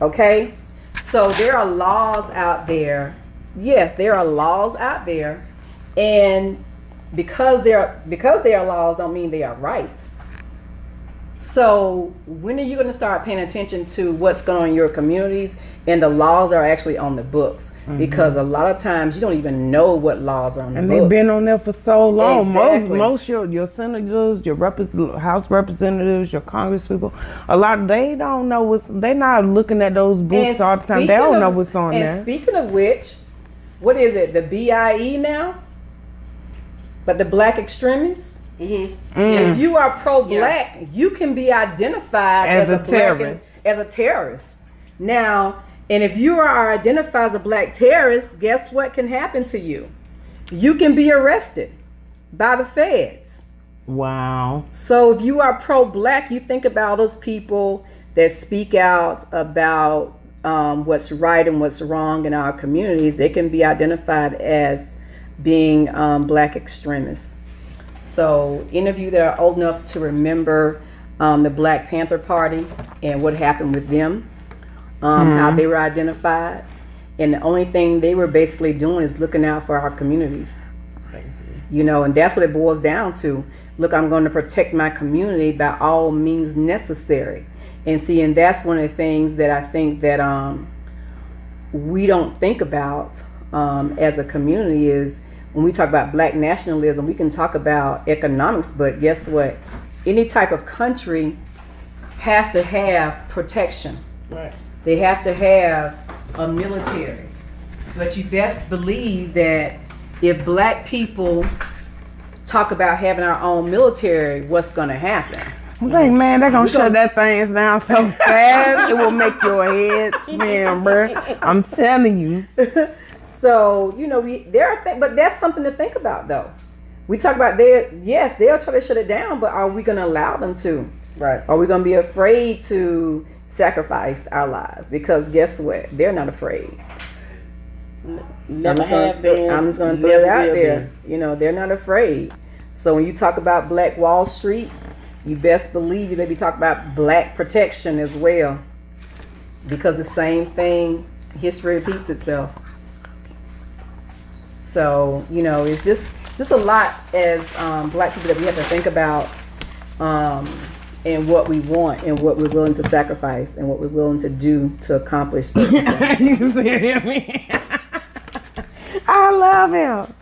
Okay? So there are laws out there. Yes, there are laws out there. And because they are laws don't mean they are right. So when are you going to start paying attention to what's going on in your communities and the laws are actually on the books? Mm-hmm. Because a lot of times you don't even know what laws are on the books. And they've been on there for so long. Exactly. Most your senators, your House representatives, your Congress people, a lot, they don't know they're not looking at those books all the time. They don't know what's on there. And speaking of which, what is it? The BIE now? But the Black extremists? Mm-hmm. If you are pro-Black, you can be identified as a terrorist. As a terrorist. Now, and if you are identified as a Black terrorist, guess what can happen to you? You can be arrested by the feds. Wow. So if you are pro-black, you think about those people that speak out about what's right and what's wrong in our communities. They can be identified as being black extremists. So any of you that are old enough to remember the Black Panther Party and what happened with them, how they were identified, and the only thing they were basically doing is looking out for our communities. You know, and that's what it boils down to. Look, I'm going to protect my community by all means necessary. And see, and that's one of the things that I think that we don't think about as a community is when we talk about black nationalism, we can talk about economics, but guess what? Any type of country has to have protection. Right. They have to have a military. But you best believe that if black people talk about having our own military, what's going to happen? I'm like, man, they're going to shut that thing down so fast, it will make your head spin, bro. I'm telling you. So, you know, but that's something to think about, though. We talk about they'll try to shut it down, but are we going to allow them to? Right. Are we going to be afraid to sacrifice our lives? Because guess what? They're not afraid. Never I'm just going to throw it out there. You know, they're not afraid. So when you talk about Black Wall Street, you best believe you may be talking about black protection as well. Because the same thing, history repeats itself. So, you know, it's just a lot as black people that we have to think about and what we want and what we're willing to sacrifice and what we're willing to do to accomplish certain things. You see me? I love him.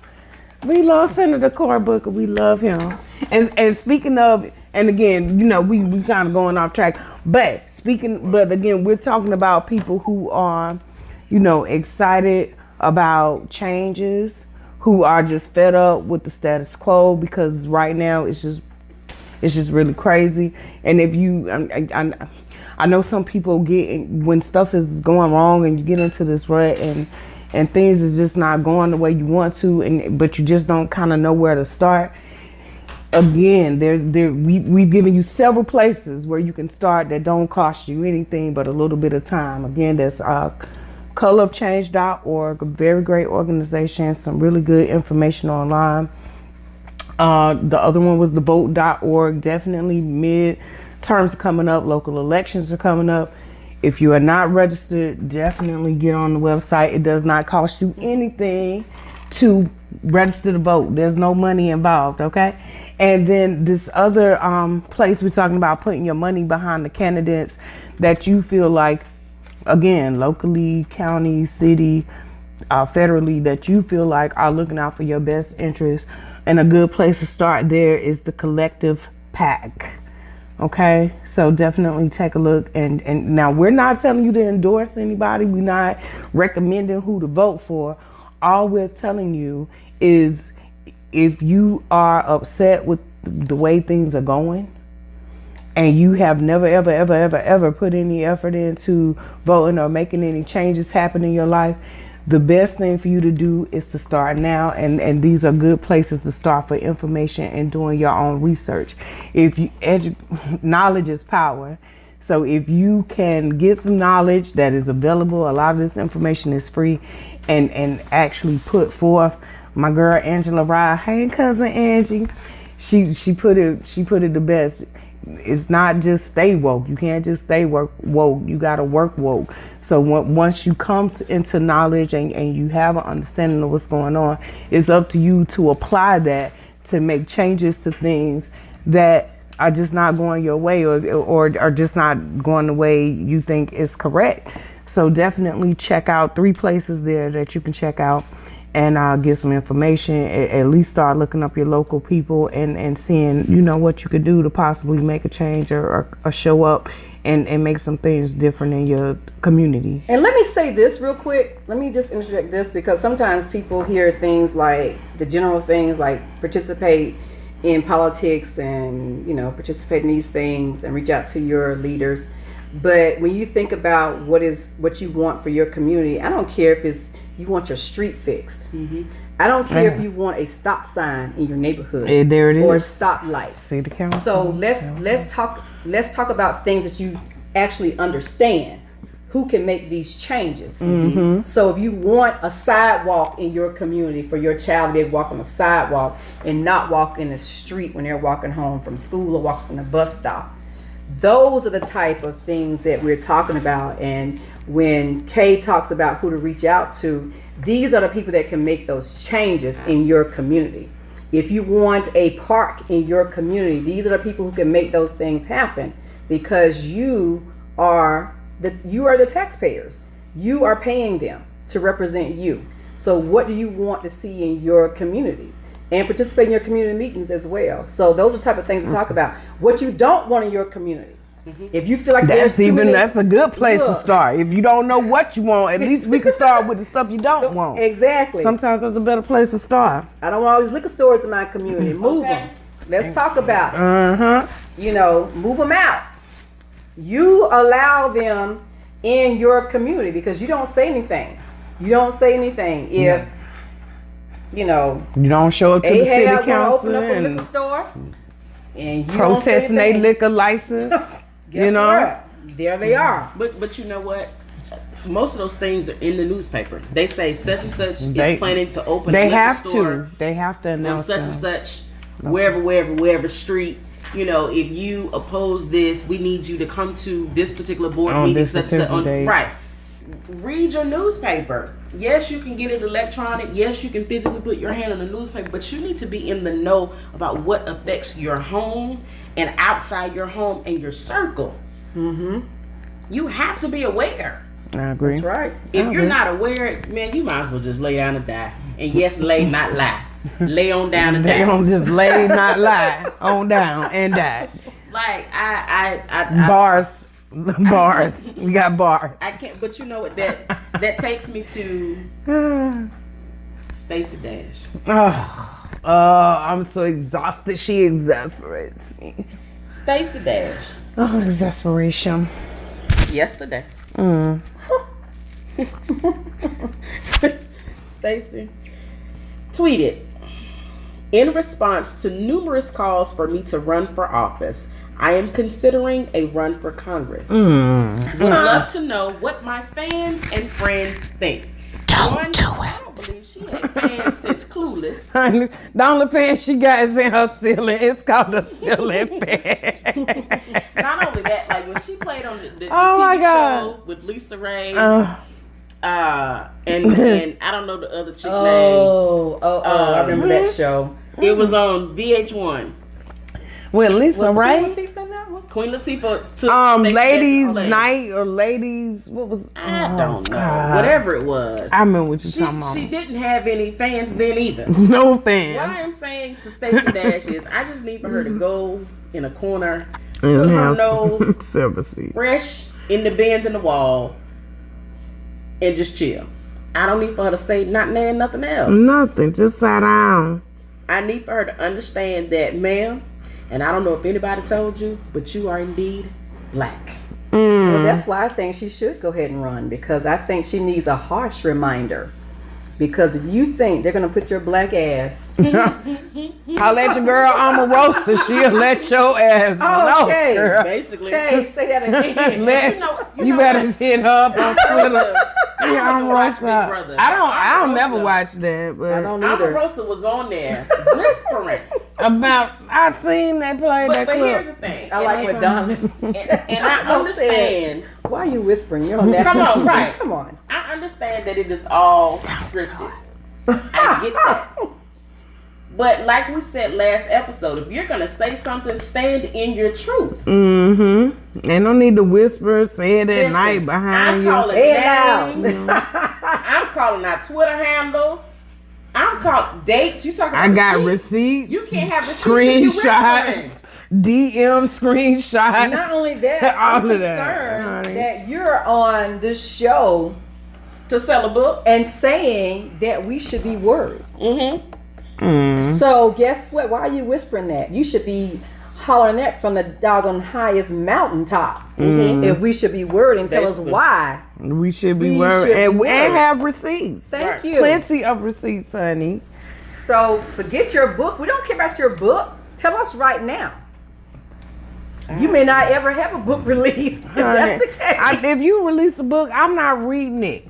We love Senator Cory Booker. We love him. And speaking of, and again, you know, we kind of going off track. But again, we're talking about people who are, you know, excited about changes, who are just fed up with the status quo because right now it's just really crazy. And if you, I know some people when stuff is going wrong and you get into this rut and things is just not going the way you want to, but you just don't kind of know where to start. Again, we've given you several places where you can start that don't cost you anything but a little bit of time. Again, that's colorofchange.org, a very great organization, some really good information online. The other one was thevote.org. Definitely midterms are coming up, local elections are coming up. If you are not registered, definitely get on the website. It does not cost you anything to register to vote. There's no money involved, okay? And then this other place we're talking about putting your money behind the candidates that you feel like, again, locally, county, city, federally, that you feel like are looking out for your best interests. And a good place to start there is the Collective PAC. Okay, so definitely take a look. And now we're not telling you to endorse anybody. We're not recommending who to vote for. All we're telling you is if you are upset with the way things are going and you have never, ever, ever, ever, ever put any effort into voting or making any changes happen in your life, the best thing for you to do is to start now, and these are good places to start for information and doing your own research. If you knowledge is power, so if you can get some knowledge that is available, a lot of this information is free, and actually put forth. My girl Angela Rye, hey cousin Angie, she put it the best. It's not just stay woke. You can't just stay woke. You gotta work woke. So once you come into knowledge and you have an understanding of what's going on, it's up to you to apply that to make changes to things that are just not going your way or are just not going the way you think is correct. So definitely check out 3 places there that you can check out and get some information. At least start looking up your local people and seeing, you know, what you could do to possibly make a change or show up and make some things different in your community. And let me say this real quick. Let me just interject this, because sometimes people hear things like the general things like participate in politics and, you know, participate in these things and reach out to your leaders. But when you think about what you want for your community, I don't care if it's you want your street fixed. I don't care if you want a stop sign in your neighborhood There it is. or a stoplight. City council. So let's talk about things that you actually understand. Who can make these changes? So if you want a sidewalk in your community for your child to be able to walk on a sidewalk and not walk in the street when they're walking home from school or walking from the bus stop, those are the type of things that we're talking about. And when Kay talks about who to reach out to, these are the people that can make those changes in your community. If you want a park in your community, these are the people who can make those things happen, because you are the taxpayers. You are paying them to represent you. So what do you want to see in your communities? And participate in your community meetings as well. So those are the type of things to talk about. What you don't want in your community. If you feel like that's that's a good place to start. If you don't know what you want, at least we can start with the stuff you don't want. Exactly. Sometimes that's a better place to start. I don't want all these liquor stores in my community. Move them. Let's talk about it. Move them out. You allow them in your community because you don't say anything. You don't say anything if you don't show up to the city council open up a liquor store and you protesting their liquor license. What? There they are. But you know what? Most of those things are in the newspaper. They say such and such is planning to open a liquor store. They have to announce on such and such, wherever street. If you oppose this, we need you to come to this particular board meeting. Right. Read your newspaper. Yes, you can get it electronic. Yes, you can physically put your hand on the newspaper, but you need to be in the know about what affects your home and outside your home and your circle. You have to be aware. I agree. That's right. If you're not aware, man, you might as well just lay down and die. And yes, lay, not lie. Lay on down and die. They don't just lay, not lie, on down and die. Like I bars. We got bars. I can't. But you know what? That takes me to Stacey Dash. I'm so exhausted. She exasperates me. Stacey Dash. Exasperation. Yesterday. Stacey tweeted, in response to numerous calls for me to run for office, I am considering a run for Congress. Would love to know what my fans and friends think. Don't do it. I don't believe she had fans since Clueless. The only fan she got is in her ceiling. It's called a ceiling fan. Not only that, like when she played on the TV show with Lisa Ray, and I don't know the other chick name. I remember that show. It was on VH1. With Lisa Ray? Queen Latifah took Ladies Night or Ladies, what was? I don't know. Whatever it was. I remember what you're talking about. She didn't have any fans then either. No fans. What I am saying to Stacey Dash is I just need for her to go in a corner, put her nose fresh in the bend in the wall, and just chill. I don't need for her to say nothing else. Nothing. Just sit down. I need for her to understand that, ma'am, and I don't know if anybody told you, but you are indeed black. Well, that's why I think she should go ahead and run, because I think she needs a harsh reminder. Because if you think they're going to put your black ass... I'll let your girl Omarosa, she'll let your ass know. Okay, girl. Basically. Okay, say that again. you better hit her up on Twitter. Omarosa. I don't never watch that, but I don't either. Omarosa was on there whispering about. I seen they play that but clip. here's the thing. I like what Donna and I understand. Why are you whispering? You're on national TV. Right. Come on. I understand that it is all scripted. I get that. But like we said last episode, if you're gonna say something, stand in your truth. And no need to whisper, say it at night behind you. Say it loud. I'm calling out Twitter handles. I'm calling dates. You talking about I got receipts? receipts. You can't have receipts. Screenshots. DM screenshots. Not only that, I'm concerned that you're on this show to sell a book and saying that we should be worried. So guess what? Why are you whispering that? You should be hollering that from the doggone highest mountaintop. If we should be worried and tell us why. We should be We worried. should be And worried. have receipts. Thank you. Plenty of receipts, honey. So forget your book. We don't care about your book. Tell us right now. You may not ever have a book released. If that's the case. If you release a book, I'm not reading it.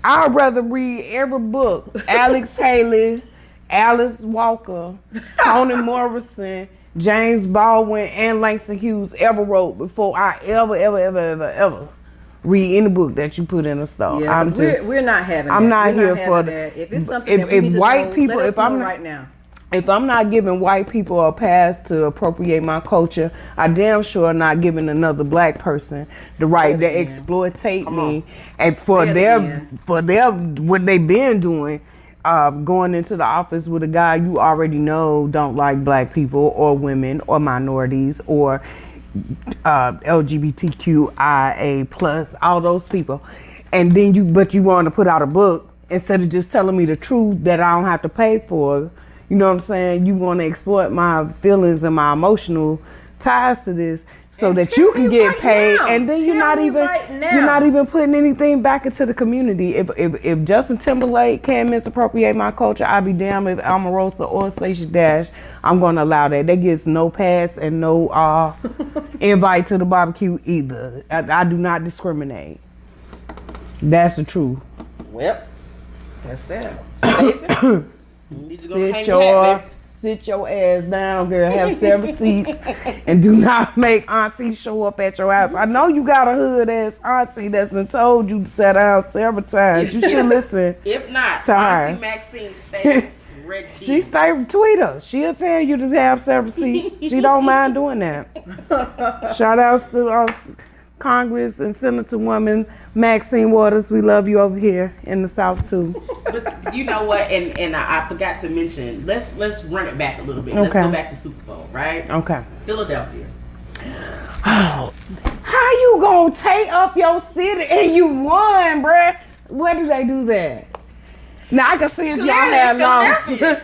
I'd rather read every book. Alex Haley, Alice Walker, Toni Morrison, James Baldwin, and Langston Hughes ever wrote before I ever read any book that you put in a store. Yeah, I'm we're not having I'm that. not We're here for that. If it's something that we if need to white know, people, let us if I'm know not, right now. if I'm not giving white people a pass to appropriate my culture, I damn sure not giving another black person the right to exploitate me and for their what they been doing. Going into the office with a guy you already know don't like black people or women or minorities or LGBTQIA plus, all those people, and then you want to put out a book instead of just telling me the truth that I don't have to pay for. You know what I'm saying? You want to exploit my feelings and my emotional ties to this so And that tell you can me get right paid, now. and then Tell you're not me even right now. you're not even putting anything back into the community. If Justin Timberlake can misappropriate my culture, I'll be damned if Omarosa or Stacey Dash, I'm going to allow that. They gets no pass and no invite to the barbecue either. I do not discriminate. That's the truth. Well, that's that. Need to go hang Sit your hat, your baby. sit your ass down, girl. Have several seats, and do not make auntie show up at your house. I know you got a hood ass auntie that's done told you to sit down several times. You should listen. If not, to her. Auntie Maxine stays ready. She stay tweet her. She'll tell you to have several seats. She don't mind doing that. Shout outs to Congress and Senator woman Maxine Waters. We love you over here in the South too. But you know what? And I forgot to mention. Let's run it back a little bit. Let's Okay. go back to Super Bowl, right? Okay. Philadelphia. Oh, how you gonna take up your city and you won, bruh? Where do they do that? Now I can see if y'all had lost.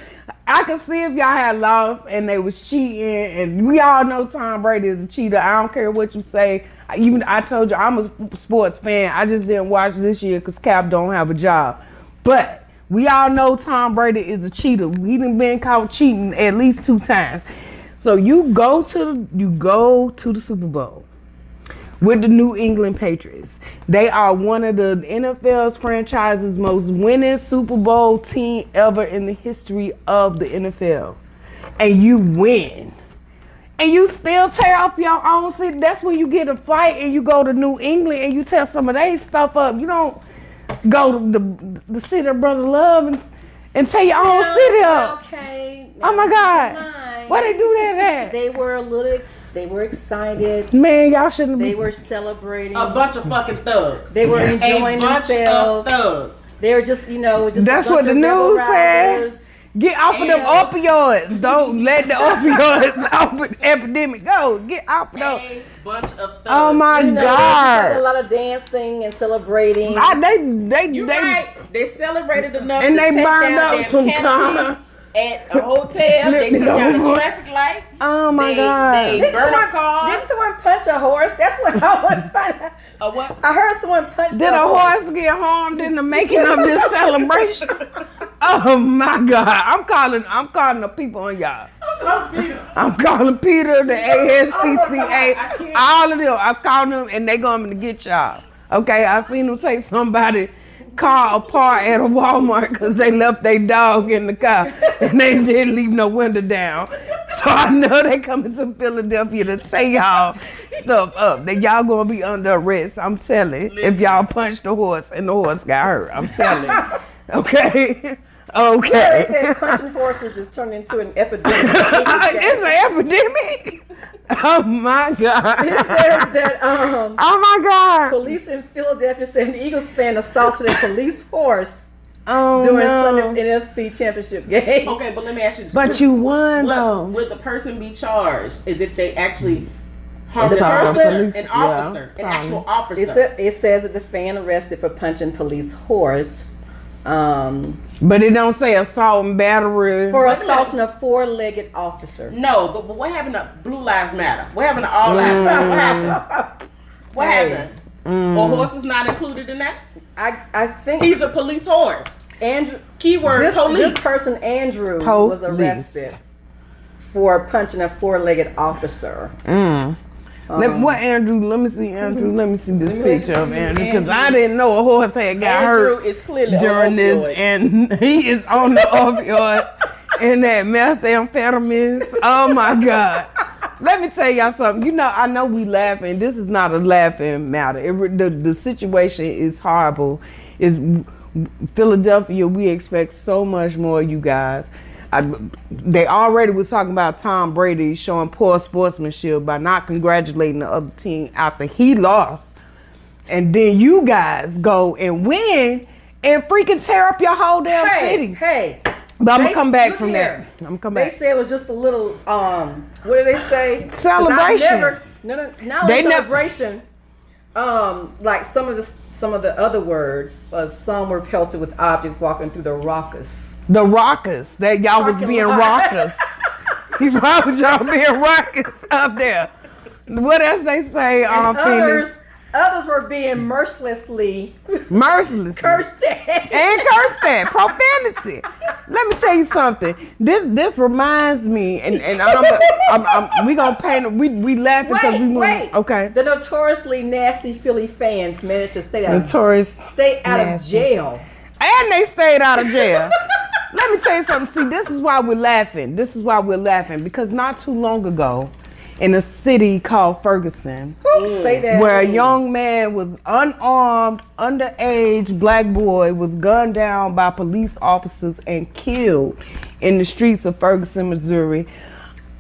I can see if y'all had lost and they was cheating, and we all know Tom Brady is a cheater. I don't care what you say. I told you I'm a sports fan. I just didn't watch this year because Cap don't have a job. But we all know Tom Brady is a cheater. He done been caught cheating at least 2 times. So you go to the Super Bowl with the New England Patriots. They are one of the NFL's franchise's most winning Super Bowl team ever in the history of the NFL. And you win. And you still tear up your own city. That's when you get a fight and you go to New England and you tear some of their stuff up. You don't go to the city of Brother Love and tear your own city up. Okay. Oh my God. Why they do that at? They were they were excited. Man, y'all shouldn't They be. were celebrating. A bunch of fucking thugs. They were A enjoying bunch themselves. of thugs. They were just, just That's a bunch what the of news rebel-rousers. said. Get off of them opioids. Don't let the opioids epidemic go. Get off of those. A bunch of thugs. Oh my They did a God. lot of dancing and celebrating. You right. They celebrated enough And to they take burned down up their some canopy car. at a hotel. They took down a traffic light. Oh my God. They Didn't burned someone- up cars. Didn't someone punch a horse? That's what I want to find out. A what? I heard someone punch Did a horse get harmed in the making of this celebration? Oh my God. I'm calling the people on y'all. I'm calling Peter, the ASPCA, all of them. I'm calling them and they going to get y'all. Okay, I seen them take somebody car apart at a Walmart because they left their dog in the car and they didn't leave no window down. So I know they coming to Philadelphia to tear y'all stuff up. That y'all gonna be under arrest. I'm telling. If y'all punched the horse and the horse got hurt, I'm telling. Okay. Okay. They said punching horses is turning into an epidemic. It's an epidemic. Oh my God. It says that Oh my God. police in Philadelphia said an Eagles fan assaulted a police horse Oh during no. Sunday's NFC Championship game. Okay, but let me ask you this. But you won What though. would the person be charged? Is if they actually harmed The an person- officer, yeah, an probably. actual officer? It says that the fan arrested for punching police horse. But it don't say assault and battery. For assaulting a four-legged officer. No, but what happened to Blue Lives Matter? What happened to All Lives Matter? What happened? What happened? Or horses not included in that? I think He's a police horse. Andrew. Keyword police. This person, Andrew, was arrested for punching a four-legged officer. What Andrew? Let me see Andrew. Let me see this picture of Andrew because I didn't know a horse had got Andrew hurt is clearly during this, and he is on the opioid and that methamphetamine. Oh my God! Let me tell y'all something. You know, I know we laughing. This is not a laughing matter. The situation is horrible. It's Philadelphia. We expect so much more, you guys. They already was talking about Tom Brady showing poor sportsmanship by not congratulating the other team after he lost. And then you guys go and win and freaking tear up your whole damn city. Hey. But I'm going to come back from that. I'm going to come back. They said it was just a little, what did they say? Celebration. Not a celebration. Like some of the other words, some were pelted with objects walking through the raucous. The raucous. That y'all was being raucous. Why was y'all being raucous up there? What else they say? Others were being mercilessly cursed at. Profanity. Let me tell you something. This reminds me, and we gonna paint. We laughing because we want. Okay. The notoriously nasty Philly fans managed to stay out of jail. And they stayed out of jail. Let me tell you something. See, this is why we're laughing. Because not too long ago, in a city called Ferguson, where a young man was unarmed, underage black boy was gunned down by police officers and killed in the streets of Ferguson, Missouri.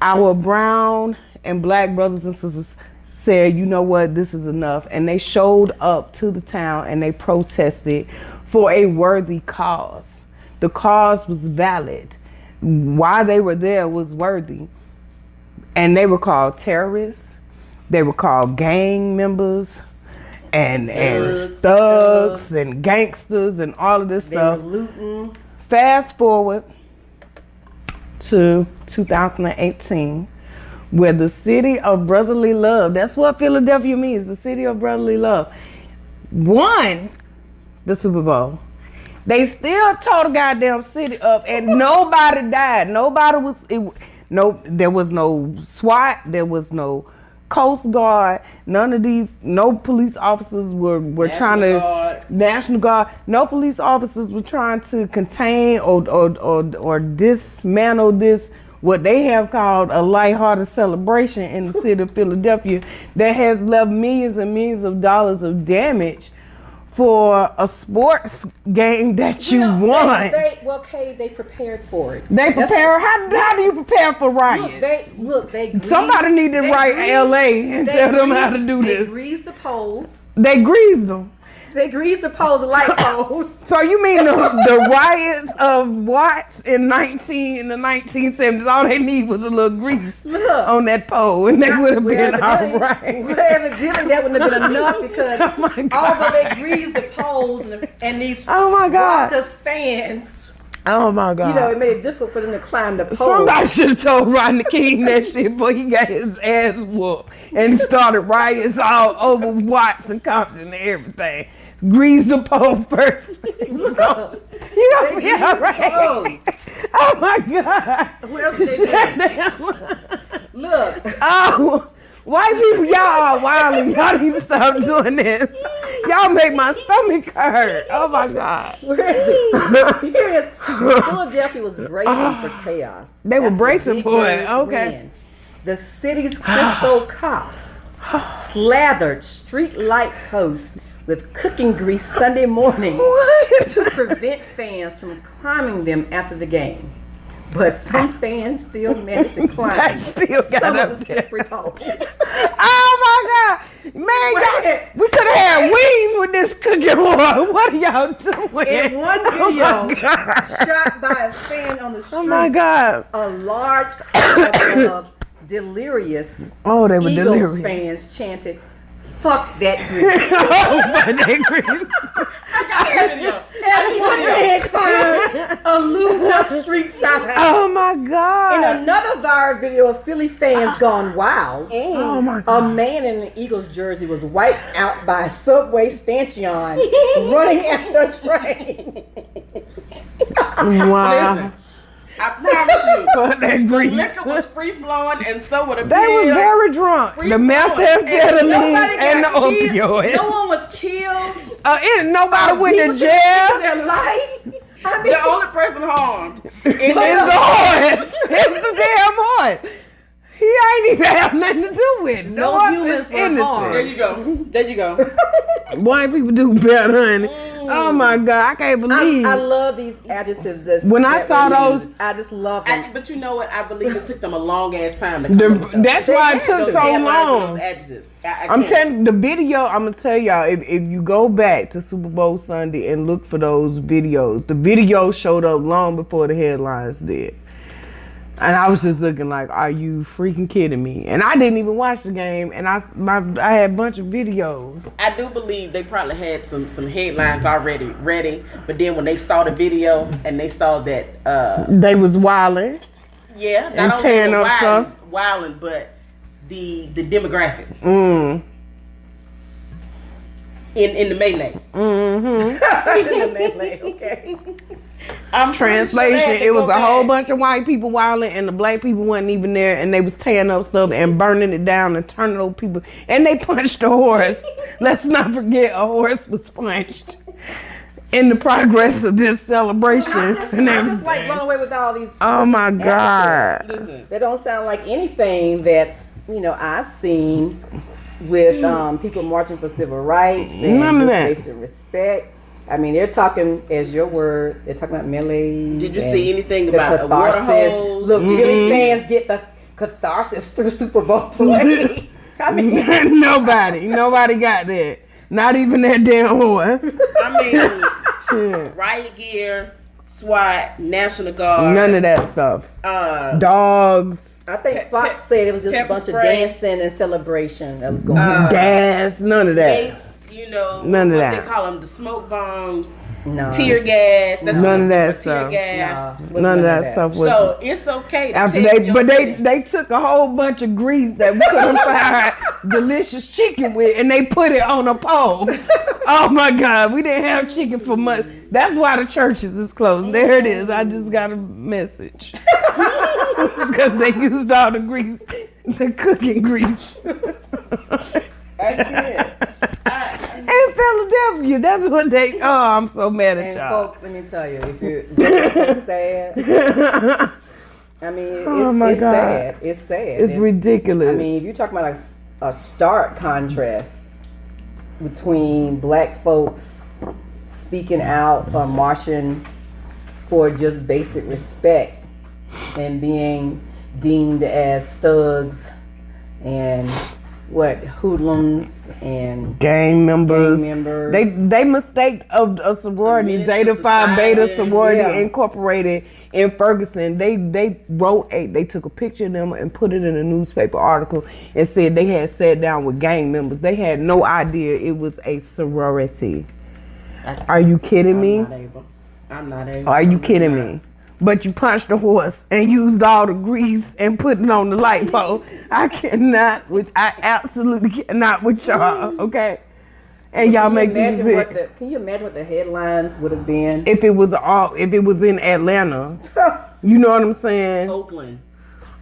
Our brown and black brothers and sisters said, you know what, this is enough. And they showed up to the town and they protested for a worthy cause. The cause was valid. Why they were there was worthy. And they were called terrorists. They were called gang members and thugs and gangsters and all of this stuff. They were looting. Fast forward to 2018, where the city of brotherly love, that's what Philadelphia means, the city of brotherly love, won the Super Bowl. They still tore the goddamn city up and nobody died. There was no SWAT, there was no Coast Guard, no police officers were National Guard, no police officers were trying to contain or dismantle this, what they have called a lighthearted celebration in the city of Philadelphia that has left millions and millions of dollars of damage for a sports game that you won. They prepared for it. They prepare. How do you prepare for riots? Somebody need to write LA and tell them how to do this. They greased the poles. They greased them. They greased the poles, the light poles. So you mean the riots of Watts in the 1970s? All they need was a little grease on that pole, and they would have been all right. Well, evidently that wouldn't have been enough because although they greased the poles and these raucous fans, oh my God, you know, it made it difficult for them to climb the pole. Somebody should have told Rodney King that shit before he got his ass whooped and he started riots all over Watts and Compton and everything. Grease the pole first. You gonna be all right. Oh my God. What else did they do? Look. Oh, white people, y'all are wilding. Y'all need to stop doing this. Y'all make my stomach hurt. Oh my God. Where is it? Here it is. Philadelphia was bracing for chaos. They were bracing for it. Okay. Wins. The city's Crystal cops slathered street light posts with cooking grease Sunday morning to prevent fans from climbing them after the game. But some fans still managed to climb some of the slippery poles. Oh my God. Man, we could have had wings with this cooking oil. What are y'all doing? In one video shot by a fan on the street, oh my God, a large crowd of delirious Eagles fans chanted, "Fuck that grease." Oh, but that grease. As one man climbed a lubed up street sign. Oh my God. In another viral video of Philly fans gone wild, Oh my a God. man in an Eagles jersey was wiped out by a subway stanchion running after a train. Wow. Listen, I promise you, For that the grease. liquor was free flowing, and so were the They were pills. very drunk. The Nobody methamphetamines and the got killed. opioids. No one was killed. Nobody went to jail. Their life. I mean, The only person harmed It's the horse. It's the damn horse. He ain't even have nothing to do with it. No The horse humans is were innocent. harmed. There you go. There you go. White people do better, honey. Oh my God, I can't believe. I love these adjectives. That's, When I that saw we those- use. I just love them. But you know what? I believe it took them a long ass time to come up with those. That's why it took Those so headlines and long. Those adjectives. I I'm can't. telling you, the video, I'm going to tell y'all, if you go back to Super Bowl Sunday and look for those videos, the video showed up long before the headlines did. And I was just looking like, are you freaking kidding me? And I didn't even watch the game, and I had a bunch of videos. I do believe they probably had some headlines already ready, but then when they saw the video and they saw that, They was wilding. yeah, And not only tearing the up stuff. wilding, but the demographic in the melee. Okay. I'm Translation, it was a whole bunch of white people wilding, and the black people wasn't even there, and they was tearing up stuff and burning it down and turning over people, and they punched a horse. Let's not forget, a horse was punched in the progress of this celebration. I'm just like everything. blown away with all these. Oh my God. Listen, They don't sound like anything that I've seen with people marching for civil rights and None of just that. basic respect. I mean, they're talking, as your word, they're talking about melees. did you and see anything the about a water catharsis? hose? Look, Philly fans get the catharsis through Super Bowl play. I mean, Nobody got that. Not even that damn horse. I mean, Shit. riot gear, SWAT, National Guard. None of that stuff. Dogs, I think Fox said it was just a pepper bunch spray. of dancing and celebration that was going on. gas, none of that. Base, None of what that. they call them, the smoke bombs, No. tear gas. That's None what of they that tear stuff. gas. No, None of that stuff was. So it's okay to After tell they, your but city. they took a whole bunch of grease that we couldn't find delicious chicken with, and they put it on a pole. Oh my God, we didn't have chicken for months. That's why the churches is closed. There it is. I just got a message because they used all the grease, the cooking grease. In Philadelphia, that's what they. Oh, I'm so mad at And y'all. folks, let me tell you, if you're that's so sad. I mean, it's, Oh my it's God. sad. It's sad. It's ridiculous. I mean, if you're talking about a stark contrast between black folks speaking out or marching for just basic respect and being deemed as thugs and hoodlums and gang members. gang members. They mistake a sorority, Minister Zeta Phi Beta Society. sorority Yeah. incorporated in Ferguson. They took a picture of them and put it in a newspaper article and said they had sat down with gang members. They had no idea it was a sorority. Are you kidding me? I'm not able. Are you kidding me? But you punched the horse and used all the grease and put it on the light pole. I absolutely cannot with y'all, okay? And y'all make me sick. Can you imagine what the headlines would have been? If it was in Atlanta, you know what I'm saying? Oakland,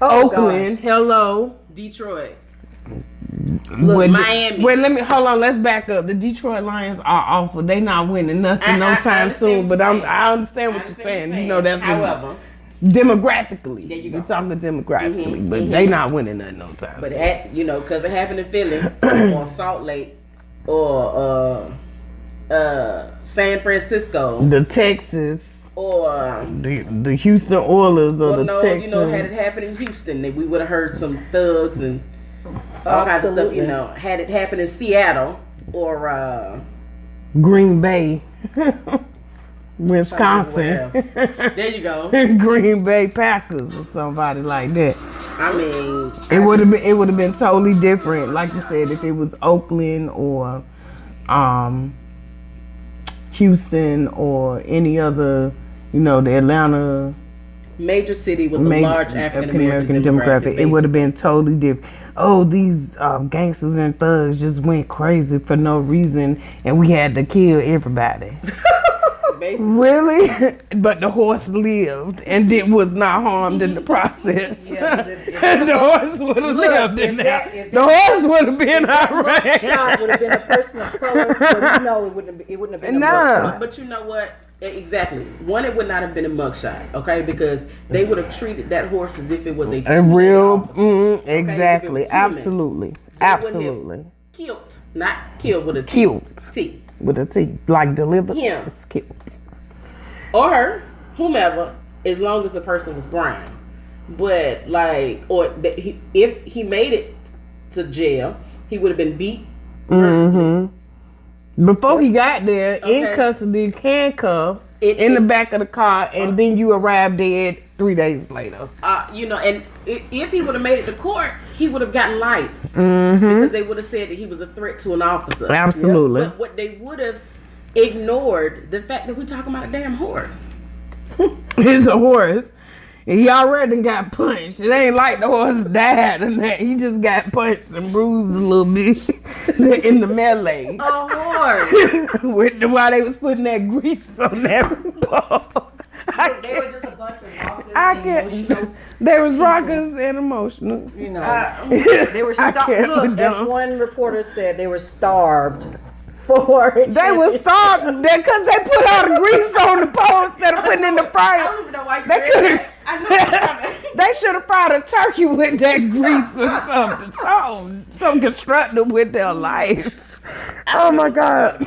Oakland, gosh. hello. Detroit. Wait, Miami. Wait, hold on. Let's back up. The Detroit Lions are awful. They not winning nothing no I time understand soon. what But you're saying. I understand what I you're understand saying. You know that's however, demographically. There you go. We're talking demographically, but they not winning nothing no time but soon. because it happened in Philly or Salt Lake or San Francisco The Texas, or the Houston Oilers, or the Texans. had it happened in Houston, we would have heard some thugs and all kinds of stuff. Absolutely. Had it happened in Seattle or Green Bay, where Wisconsin, else. There you go. Green Bay Packers, or somebody like that. I mean, It would have been totally different, like you said, if it was Oakland or Houston or any other the Atlanta major city with a large African American demographic, it would have been totally different. Oh, these gangsters and thugs just went crazy for no reason, and we had to kill everybody. Basically. Really? But the horse lived and it was not harmed in the process. The horse would have lived in that. The horse would have been alright. Shot would have been a person of color, but it wouldn't have been a mugshot. But you know what? Exactly. One, it would not have been a mugshot, okay? Because they would have treated that horse as if it was a real, okay? exactly, absolutely, absolutely. Killed, not killed with a T. With a T, like delivered. Yeah. It's killed. Or her, whomever, as long as the person was brown. But if he made it to jail, he would have been beat. Before he got there, in custody, handcuffed, in the back of the car, and then you arrived dead 3 days later. And if he would have made it to court, he would have gotten life. Because they would have said that he was a threat to an officer. Absolutely. But what they would have ignored, the fact that we're talking about a damn horse. It's a horse. He already got punched. It ain't like the horse died and that. He just got punched and bruised a little bit in the melee. A horse. While they was putting that grease on that ball. They were just a bunch of rockers and emotional. They was rockers and emotional. They were starved. Look, as one reporter said, they were starved for it. They were starved because they put all the grease on the pole instead of putting in the fryer. I don't even know why you They should have fried a turkey with that grease or something. Something constructive with their life. Oh my God.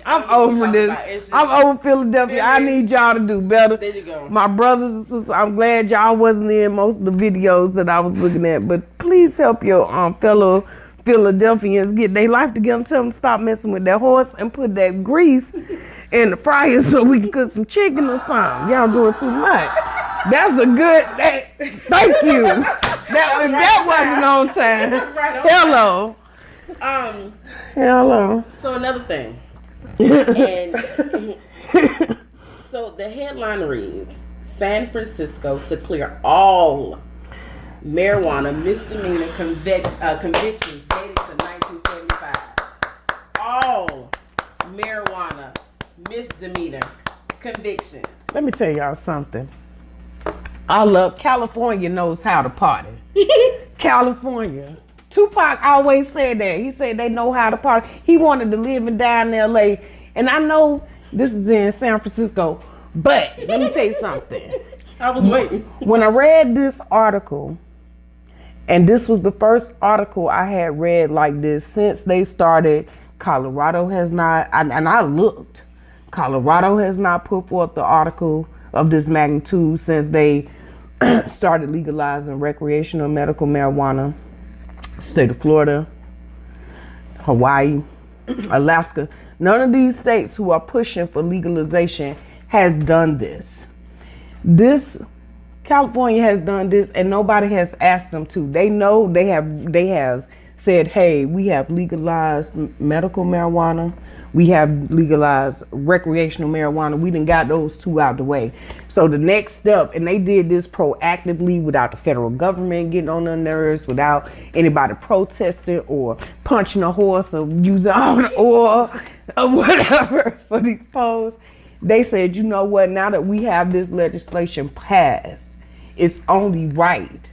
I'm over this. I'm over Philadelphia. I need y'all to do better. There you go. My brothers and sisters, I'm glad y'all wasn't in most of the videos that I was looking at, but please help your fellow Philadelphians get their life together. Tell them to stop messing with that horse and put that grease in the fryer so we can cook some chicken or something. Y'all doing too much. That's a good. Thank you. That wasn't on time. Hello. Hello. So another thing. And so the headline reads: San Francisco to clear all marijuana misdemeanor convictions dating to 1975. All marijuana misdemeanor convictions. Let me tell y'all something. I love California knows how to party. California. Tupac always said that. He said they know how to party. He wanted to live and die in LA. And I know this is in San Francisco, but let me tell you something. I was waiting. When I read this article, and this was the first article I had read like this since they started, Colorado has not, and I looked, Colorado has not put forth the article of this magnitude since they started legalizing recreational medical marijuana. State of Florida, Hawaii, Alaska. None of these states who are pushing for legalization has done this. California has done this and nobody has asked them to. They know they have said, hey, we have legalized medical marijuana. We have legalized recreational marijuana. We done got those two out the way. So the next step, and they did this proactively without the federal government getting on their nerves, without anybody protesting or punching a horse or using all the oil or whatever for these polls. They said, you know what, now that we have this legislation passed, it's only right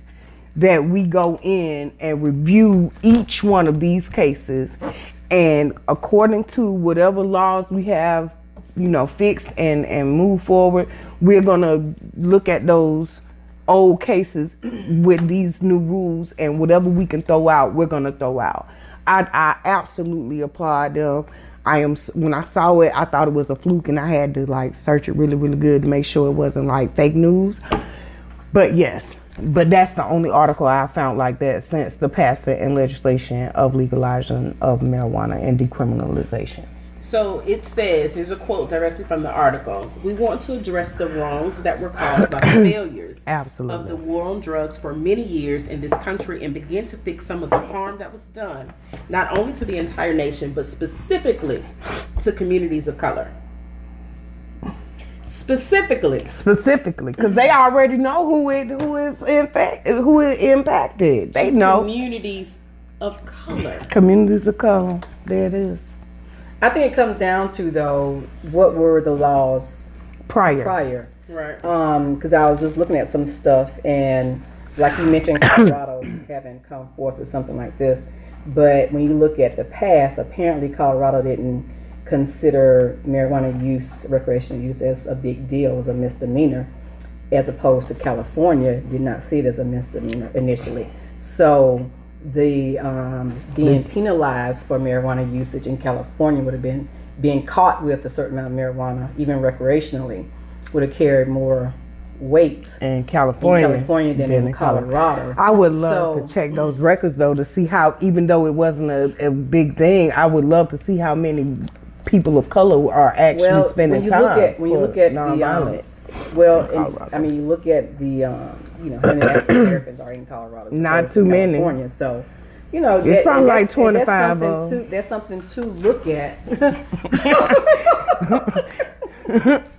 that we go in and review each one of these cases, and according to whatever laws we have, fixed and move forward, we're gonna look at those old cases with these new rules, and whatever we can throw out, we're gonna throw out. I absolutely applaud them. When I saw it, I thought it was a fluke, and I had to search it really, really good to make sure it wasn't fake news. But yes. But that's the only article I found like that since the passing and legislation of legalization of marijuana and decriminalization. So it says, here's a quote directly from the article: we want to address the wrongs that were caused by the failures Absolutely. of the war on drugs for many years in this country and begin to fix some of the harm that was done, not only to the entire nation, but specifically to communities of color. Specifically, because they already know who is impacted. They know communities of color. Communities of color. There it is. I think it comes down to, though, what were the laws prior? Right. Because I was just looking at some stuff, and like you mentioned, Colorado haven't come forth with something like this. But when you look at the past, apparently Colorado didn't consider marijuana use, recreational use, as a big deal. It was a misdemeanor, as opposed to California did not see it as a misdemeanor initially. So the being penalized for marijuana usage in California would have been being caught with a certain amount of marijuana, even recreationally, would have carried more weight in California than in Colorado. I would love to check those records though, to see how, even though it wasn't a big thing, I would love to see how many people of color are actually spending time when you look at nonviolent. You look at the how many African Americans are in Colorado? Not too many. California, so it's probably like 25. That's something to look at.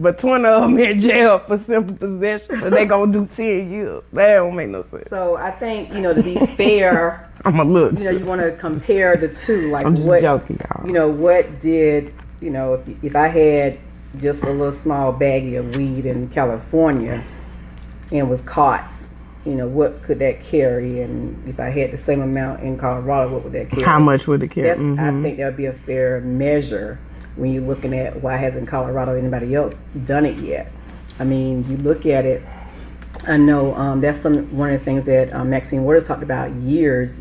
But 20 of them in jail for simple possession, but they gonna do 10 years. That don't make no sense. So I think, to be fair, I'm a look. You want to compare the two. Like, I'm just joking, y'all. What did, if I had just a little small baggie of weed in California and was caught, what could that carry? And if I had the same amount in Colorado, what would that carry? How much would it carry? I think that would be a fair measure when you're looking at why hasn't Colorado or anybody else done it yet. I mean, you look at it, I know that's one of the things that Maxine Waters talked about years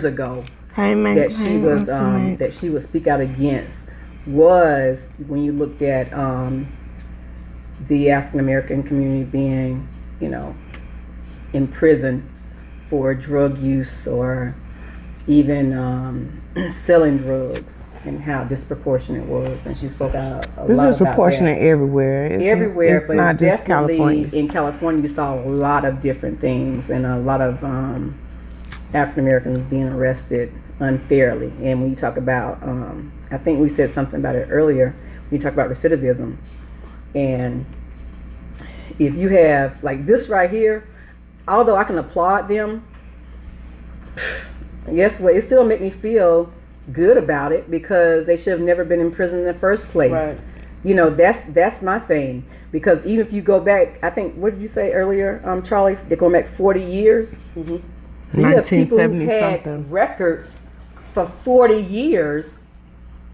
ago, that she would speak out against, was when you looked at the African American community being, in prison for drug use or even selling drugs, and how disproportionate it was. And she spoke out a lot about that. This is proportionate everywhere. It's but not it's just definitely California. In California, you saw a lot of different things, and a lot of African Americans being arrested unfairly. And when you talk about, I think we said something about it earlier, when you talk about recidivism, and if you have, like this right here, although I can applaud them, guess what? It still make me feel good about it, because they should have never been in prison in the first place. Right. That's my thing. Because even if you go back, I think, what did you say earlier, Charli? They're going back 40 years. Mm-hmm. So you have people who've had records for 40 years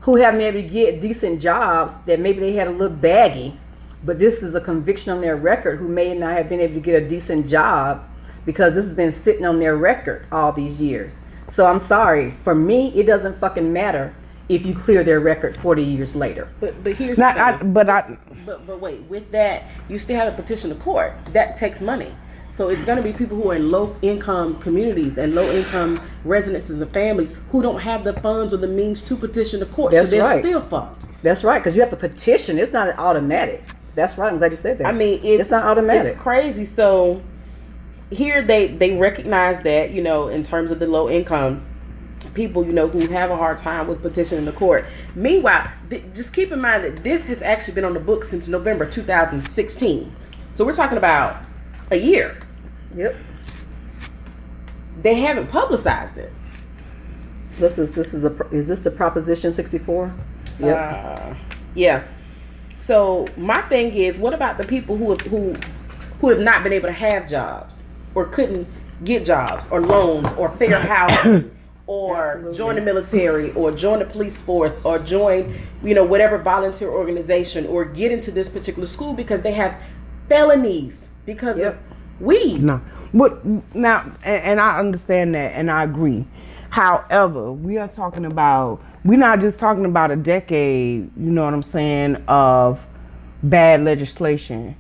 who haven't been able to get decent jobs, that maybe they had a little baggy, but this is a conviction on their record, who may not have been able to get a decent job because this has been sitting on their record all these years. So I'm sorry, for me, it doesn't fucking matter if you clear their record 40 years later. But here's but wait, with that, you still have to petition the court. That takes money. So it's going to be people who are in low income communities and low income residences and families who don't have the funds or the means to petition the court. That's so they're right. still fucked. That's right, because you have to petition. It's not automatic. That's right. I'm glad you said that. I mean, it's not automatic. It's crazy. So here they recognize that, in terms of the low income people, who have a hard time with petitioning the court. Meanwhile, just keep in mind that this has actually been on the books since November 2016. So we're talking about a year. Yep. They haven't publicized it. Is this the Proposition 64? Yep. Yeah. So my thing is, what about the people who have not been able to have jobs, or couldn't get jobs, or loans, or fair housing, or Absolutely. Join the military, or join the police force, or join, whatever volunteer organization, or get into this particular school because they have felonies because of weed. No, but now, and I understand that, and I agree. However, we're not just talking about a decade, you know what I'm saying, of bad legislation.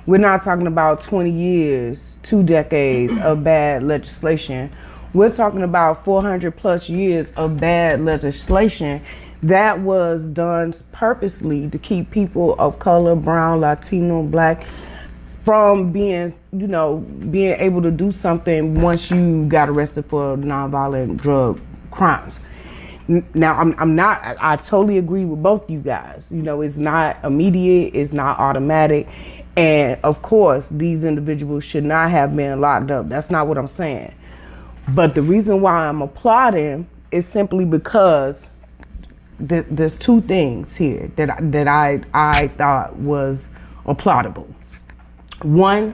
We're not talking about 20 years, 2 decades of bad legislation. We're talking about 400 plus years of bad legislation that was done purposely to keep people of color, brown, Latino, black, from being able to do something once you got arrested for nonviolent drug crimes. Now, I'm not. I totally agree with both you guys. You know, it's not immediate. It's not automatic, and of course, these individuals should not have been locked up. That's not what I'm saying. But the reason why I'm applauding is simply because there's two things here that I thought was applaudable. One,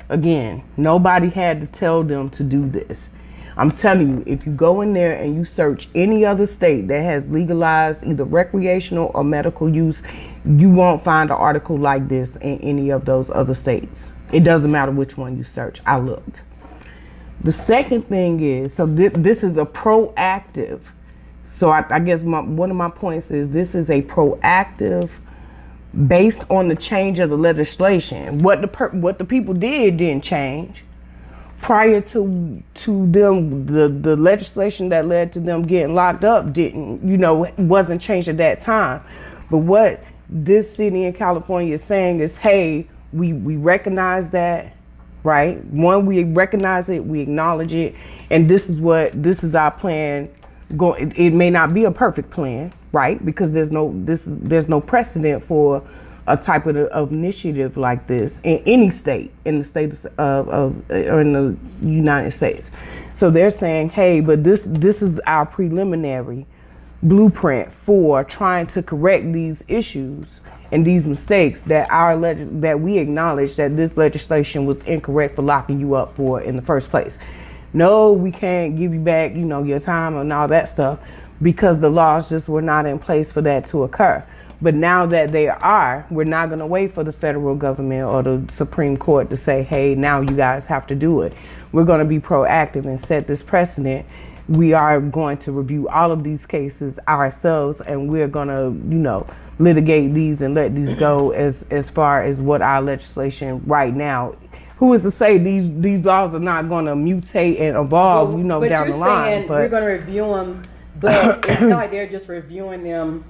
again, nobody had to tell them to do this. I'm telling you, if you go in there and you search any other state that has legalized either recreational or medical use, you won't find an article like this in any of those other states. It doesn't matter which one you search. I looked. The second thing is, so this is a proactive. So I guess one of my points is this is a proactive based on the change of the legislation. What the people didn't change. Prior to them, the legislation that led to them getting locked up wasn't changed at that time. But what this city in California is saying is, hey, we recognize that, right? One, we recognize it, we acknowledge it, and this is our plan. It may not be a perfect plan, right? Because there's no precedent for a type of initiative like this in any state, in the state or in the United States. So they're saying, hey, but this is our preliminary blueprint for trying to correct these issues and these mistakes that we acknowledge that this legislation was incorrect for locking you up for in the first place. No, we can't give you back, your time and all that stuff because the laws just were not in place for that to occur. But now that they are, we're not going to wait for the federal government or the Supreme Court to say, hey, now you guys have to do it. We're going to be proactive and set this precedent. We are going to review all of these cases ourselves, and we're going to, litigate these and let these go as far as what our legislation right now. Who is to say these laws are not going to mutate and evolve, down the line? But you're saying we're going to review them, but it's not like they're just reviewing them.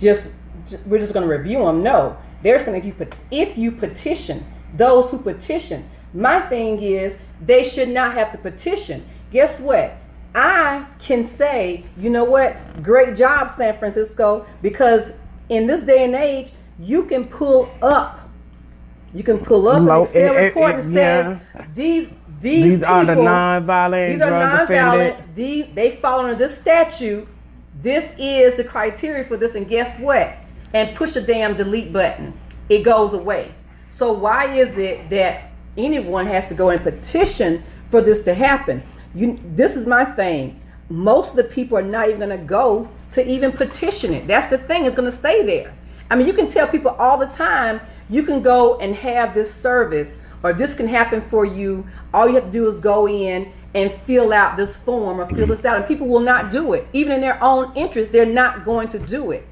We're just going to review them. No, they're saying if you petition those who petition, my thing is they should not have to petition. Guess what? I can say, you know what? Great job, San Francisco, because in this day and age, you can pull up an Excel report that says these people are the nonviolent. These are nonviolent. They fall under this statute. This is the criteria for this, and guess what? And push a damn delete button. It goes away. So why is it that anyone has to go and petition for this to happen? This is my thing. Most of the people are not even going to go to even petition it. That's the thing. It's going to stay there. I mean, you can tell people all the time, you can go and have this service, or this can happen for you. All you have to do is go in and fill out this form or fill this out, and people will not do it. Even in their own interest, they're not going to do it.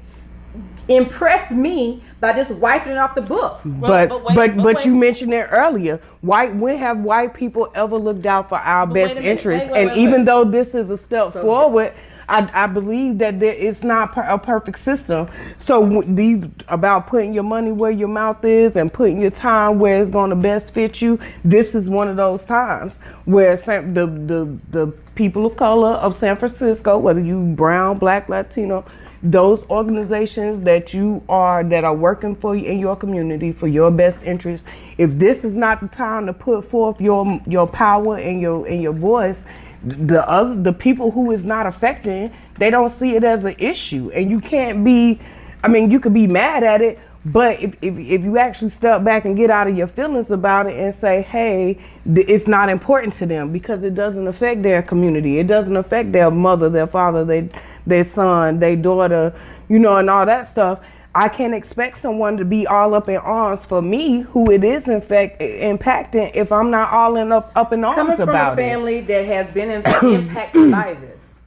Impress me by just wiping it off the books. But you mentioned it earlier. When have white people ever looked out for our best interests? And even though this is a step forward, I believe that it's not a perfect system. So these about putting your money where your mouth is and putting your time where it's going to best fit you. This is one of those times where the people of color of San Francisco, whether you brown, black, Latino, those organizations that are working for you in your community for your best interest. If this is not the time to put forth your power and your voice, the people who is not affecting, they don't see it as an issue. And you can't be, you could be mad at it, but if you actually step back and get out of your feelings about it and say, hey, it's not important to them because it doesn't affect their community. It doesn't affect their mother, their father, their son, their daughter, and all that stuff. I can't expect someone to be all up in arms for me, who it is in fact impacting, if I'm not all up in arms about it. Coming from a family that has been impacted by this,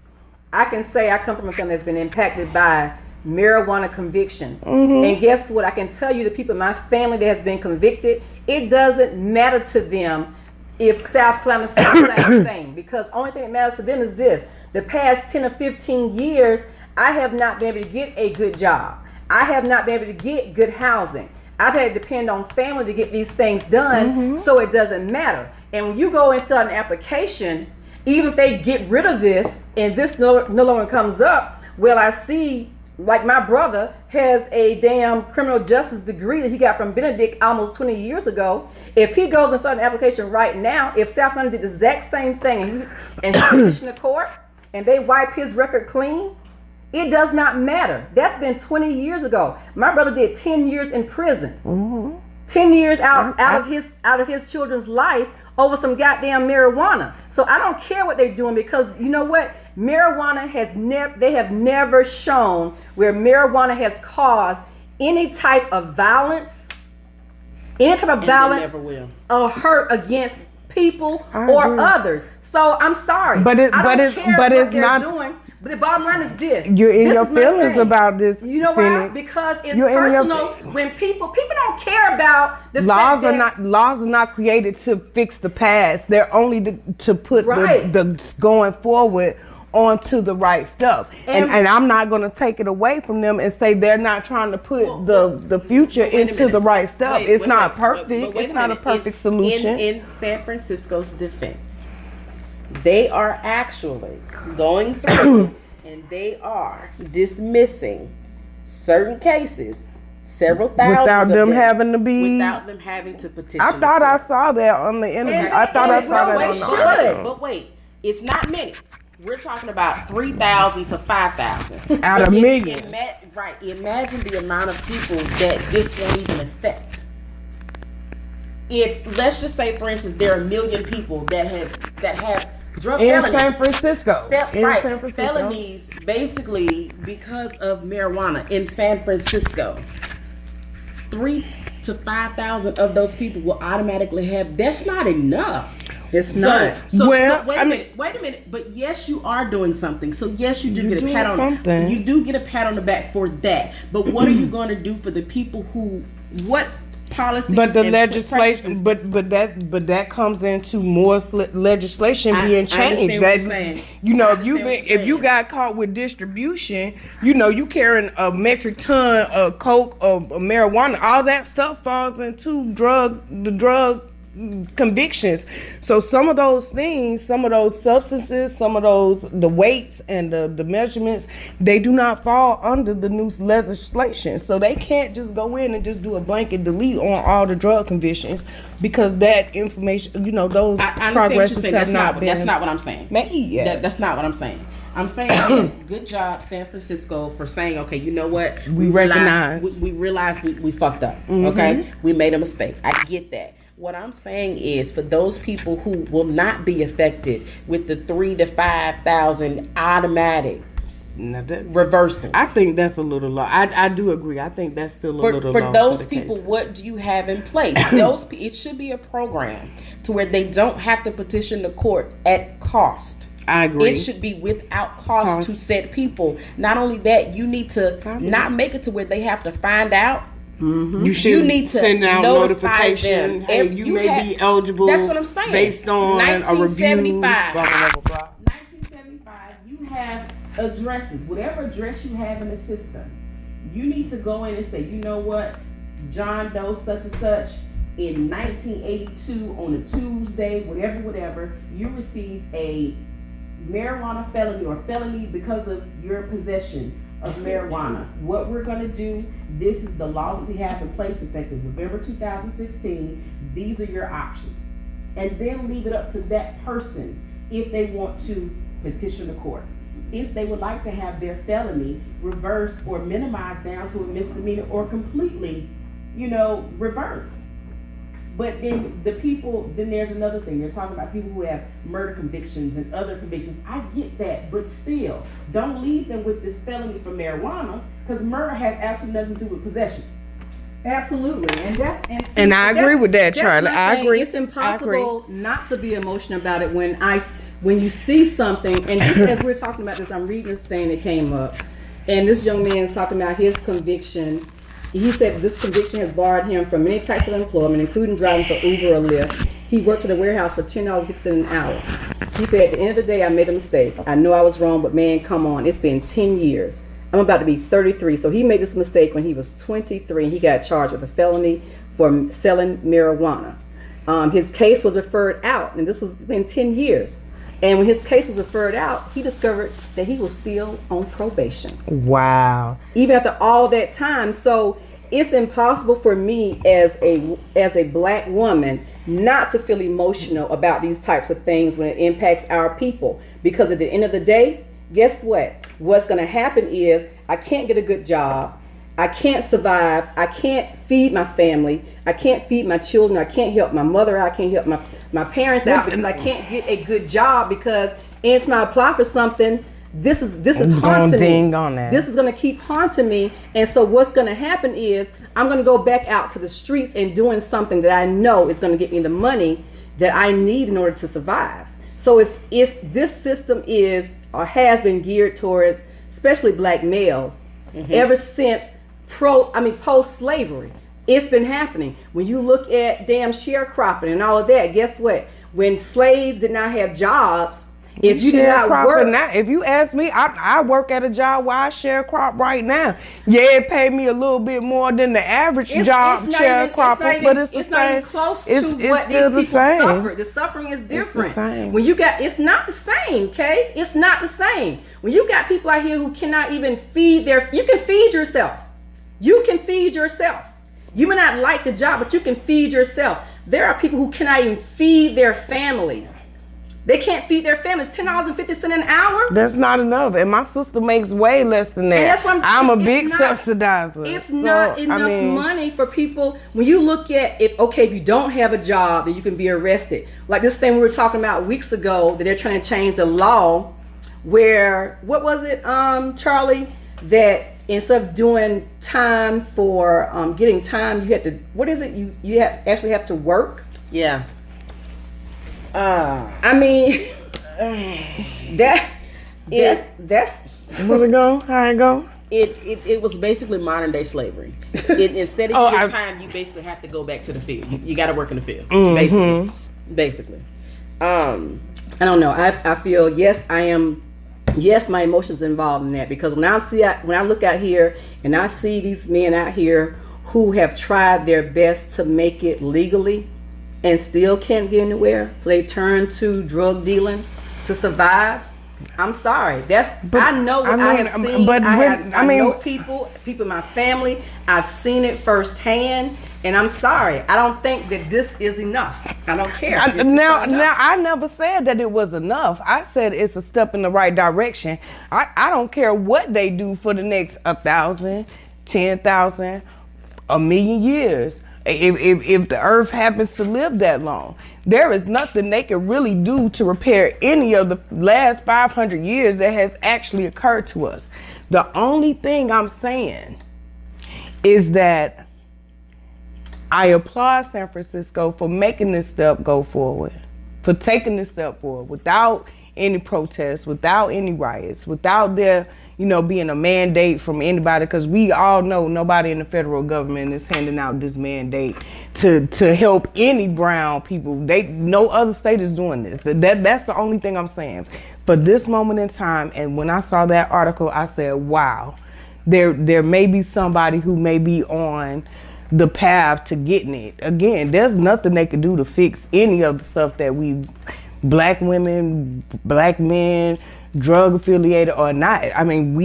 I can say I come from a family that's been impacted by marijuana convictions. Mm-hmm. And guess what? I can tell you the people in my family that has been convicted, it doesn't matter to them if South Carolina says the same thing, because the only thing that matters to them is this. The past 10 or 15 years, I have not been able to get a good job. I have not been able to get good housing. I've had to depend on family to get these things done, so it doesn't matter. And when you go and fill out an application even if they get rid of this and this no longer comes up, well, I see, like my brother has a damn criminal justice degree that he got from Benedict almost 20 years ago. If he goes and fills an application right now, if South Carolina did the exact same thing and he petitioned the court and they wipe his record clean, it does not matter. That's been 20 years ago. My brother did 10 years in prison. 10 years out of his children's life over some goddamn marijuana. So I don't care what they're doing, because you know what? Marijuana they have never shown where marijuana has caused any type of violence, never will. or hurt against people or others. So I'm sorry. But I don't care what it's they're not doing. But the bottom line is this. You're in This your is my feelings thing. about this. You know why? Phoenix. Because it's You're in your- personal. When people don't care about the laws fact that laws are not created to fix the past. They're only to put Right. the going forward onto the right stuff. And I'm not going to take it away from them and say they're not trying to put the future Wait a into minute. the right stuff. Wait, It's wait, not wait, perfect. but wait It's not a minute. perfect solution. In San Francisco's defense, they are actually going through and they are dismissing certain cases, several thousands Without of them having to be- without them having to petition. I thought the I court. saw that on the internet. And- I thought I and saw that they on the should. article. But wait, it's not many. We're talking about 3,000 to 5,000 Out of millions. Right. Imagine the amount of people that this won't even affect. If, let's just say, for instance, there are 1 million people that have drug In felonies. San Francisco. Right. San Francisco. Felonies, basically, because of marijuana in San Francisco. 3,000 to 5,000 of those people will automatically have. That's not enough. it's not. Well, wait I a mean- minute. Wait a minute. But yes, you are doing something. So yes, you do get a doing pat on. something. You do get a pat on the back for that. But what are you going to do for the people who? What policies? But the and legislation, practices- but that comes into more legislation I being understand changed. what That you're saying. you know, I if you understand what been you're if you saying. got caught with distribution, you know, you carrying a metric ton of coke or marijuana, all that stuff falls into the drug convictions. So some of those things, some of those substances, some of those the weights and the measurements, they do not fall under the new legislation. So they can't just go in and just do a blanket delete on all the drug convictions, because that information, you know, those I understand what you're progresses saying. have not been. That's not what I'm saying. made yet. That's not what I'm saying. I'm saying yes, good job, San Francisco, for saying, okay, you know what? We recognize. We realized we fucked up. Okay? We made a mistake. I get that. What I'm saying is, for those people who will not be affected with the 3,000 to 5,000 automatic Now that- reversals. I think that's a little low. I do agree. I think that's still a little low. For those the people, case. what do you have in place? It should be a program to where they don't have to petition the court at cost. I agree. It should be without cost to said people. Not only that, you need to not make it to where they have to find out. You should You need to send out notify notification. them. Hey, If you you may have- be eligible. That's what I'm saying. Based on a review. 1975. Blah, blah, blah, blah. 1975, you have addresses. Whatever address you have in the system, you need to go in and say, you know what, John Doe such and such, in 1982 on a Tuesday, whatever, you received a marijuana felony or felony because of your possession of marijuana. What we're going to do, this is the law that we have in place effective November 2016. These are your options. And then leave it up to that person if they want to petition the court. If they would like to have their felony reversed or minimized down to a misdemeanor or completely, reversed. But then then there's another thing. They're talking about people who have murder convictions and other convictions. I get that, but still, don't leave them with this felony for marijuana, because murder has absolutely nothing to do with possession. Absolutely, And I agree with that, that's Charli. my I thing. agree. It's I impossible not to be emotional about it when you see something. And just as we're talking about this, I'm reading this thing that came up, and this young man is talking about his conviction. He said this conviction has barred him from many types of employment, including driving for Uber or Lyft. He worked at a warehouse for $10.50 an hour. He said, at the end of the day, I made a mistake. I know I was wrong, but man, come on. It's been 10 years. I'm about to be 33. So he made this mistake when he was 23. He got charged with a felony for selling marijuana. His case was referred out, and this was been 10 years. And when his case was referred out, he discovered that he was still on probation. Wow. Even after all that time. So it's impossible for me as a black woman not to feel emotional about these types of things when it impacts our people. Because at the end of the day, guess what? What's going to happen is I can't get a good job. I can't survive. I can't feed my family. I can't feed my children. I can't help my mother. I can't help my parents out because I can't get a good job because anytime I apply for something, this is haunting me. This is going to keep haunting me. And so what's going to happen is I'm going to go back out to the streets and doing something that I know is going to get me the money that I need in order to survive. So it's this system is or has been geared towards especially black males ever since post-slavery. It's been happening. When you look at damn sharecropping and all of that, guess what? When slaves did not have jobs, if you did not work, now, if you ask me, I work at a job where I sharecrop right now. Yeah, it paid me a little bit more than the average job sharecropper, but it's not even close to what these people suffer. The suffering is different. It's the same. When you got, it's not the same, okay? It's not the same. When you got people out here who cannot even feed you can feed yourself. You can feed yourself. You may not like the job, but you can feed yourself. There are people who cannot even feed their families. They can't feed their families. $10.50 an hour. That's not enough, and my sister makes way less than that. And that's what I'm a big subsidizer. It's not enough money for people. When you look at if you don't have a job, then you can be arrested. Like this thing we were talking about weeks ago that they're trying to change the law, where what was it, Charli, that instead of doing time for getting time, you had to, what is it? You actually have to work. Yeah. I mean, that's where it go? How it go? It was basically modern day slavery. Instead of getting time, you basically have to go back to the field. You got to work in the field, basically. I don't know. I feel yes, my emotions involved in that, because when I look out here and I see these men out here who have tried their best to make it legally and still can't get anywhere, so they turn to drug dealing to survive. I'm sorry. I know what I have seen. I know people in my family. I've seen it firsthand, and I'm sorry. I don't think that this is enough. I don't care. Now, I never said that it was enough. I said it's a step in the right direction. I don't care what they do for the next 1,000, 10,000, 1,000,000 years. If the earth happens to live that long, there is nothing they can really do to repair any of the last 500 years that has actually occurred to us. The only thing I'm saying is that I applaud San Francisco for making this step go forward, for taking this step forward without any protests, without any riots, without there being a mandate from anybody, because we all know nobody in the federal government is handing out this mandate to help any brown people. No other state is doing this. That's the only thing I'm saying. For this moment in time, and when I saw that article, I said, wow, there may be somebody who may be on the path to getting it. Again, there's nothing they can do to fix any of the stuff that black women, black men, drug affiliated or not. I mean,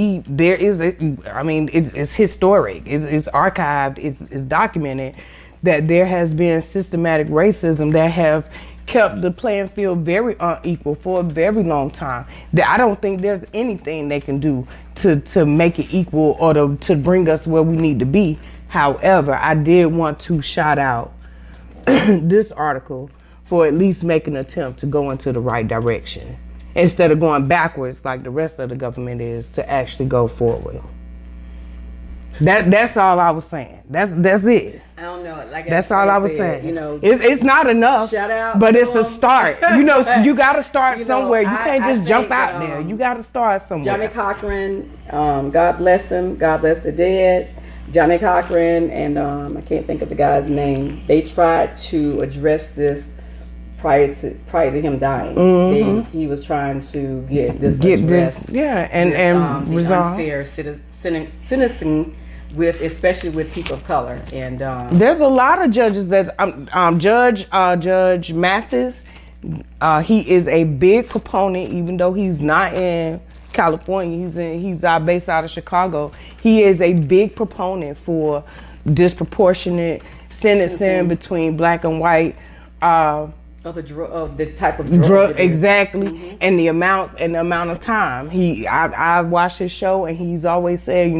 it's historic. It's archived. It's documented that there has been systematic racism that have kept the playing field very unequal for a very long time. I don't think there's anything they can do to make it equal or to bring us where we need to be. However, I did want to shout out this article for at least making an attempt to go into the right direction, instead of going backwards like the rest of the government is, to actually go forward. That's all I was saying. That's it. I don't know. That's all I was saying. It's not enough. Shout out, but it's a start. You got to start somewhere. You can't just jump out there. You got to start somewhere. Johnny Cochran, God bless him. God bless the dead. Johnny Cochran and I can't think of the guy's name. They tried to address this prior to him dying. He was trying to get this addressed. And resolve unfair sentencing especially with people of color. And there's a lot of judges that's Judge Mathis He is a big proponent, even though he's not in California. He's based out of Chicago. He is a big proponent for disproportionate sentencing between black and white. Of the type of drug. Exactly, and the amount of time. I watched his show, and he's always said,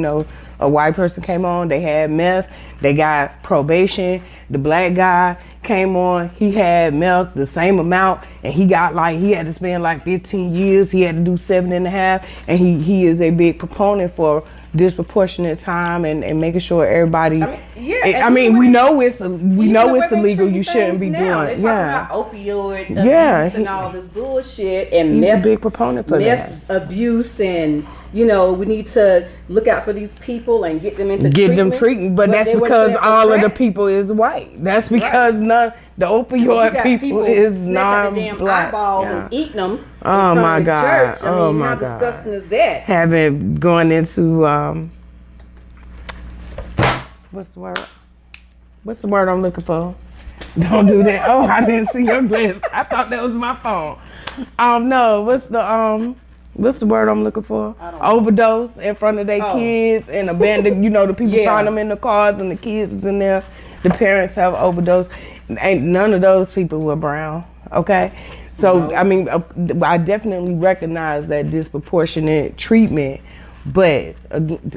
a white person came on, they had meth, they got probation. The black guy came on, he had meth, the same amount, and he had to spend 15 years. He had to do 7.5, and he is a big proponent for disproportionate time and making sure everybody. We know it's illegal. You shouldn't be doing. They talking about opioid abuse and all this bullshit, and he's meth, a big proponent for meth abuse, and we need to look out for these people and get them into treatment. But that's because all of the people is white. That's because none the opioid people is non-black. Eyeballs and eating them. Oh my God! Church. I mean, how disgusting is that? Having going into what's the word? What's the word I'm looking for? Don't do that. Oh, I didn't see your glass. I thought that was my phone. No. What's the word I'm looking for? Overdose in front of their kids and abandon. The people find them in the cars and the kids is in there. The parents have overdose. Ain't none of those people were brown. Okay. So, I definitely recognize that disproportionate treatment, but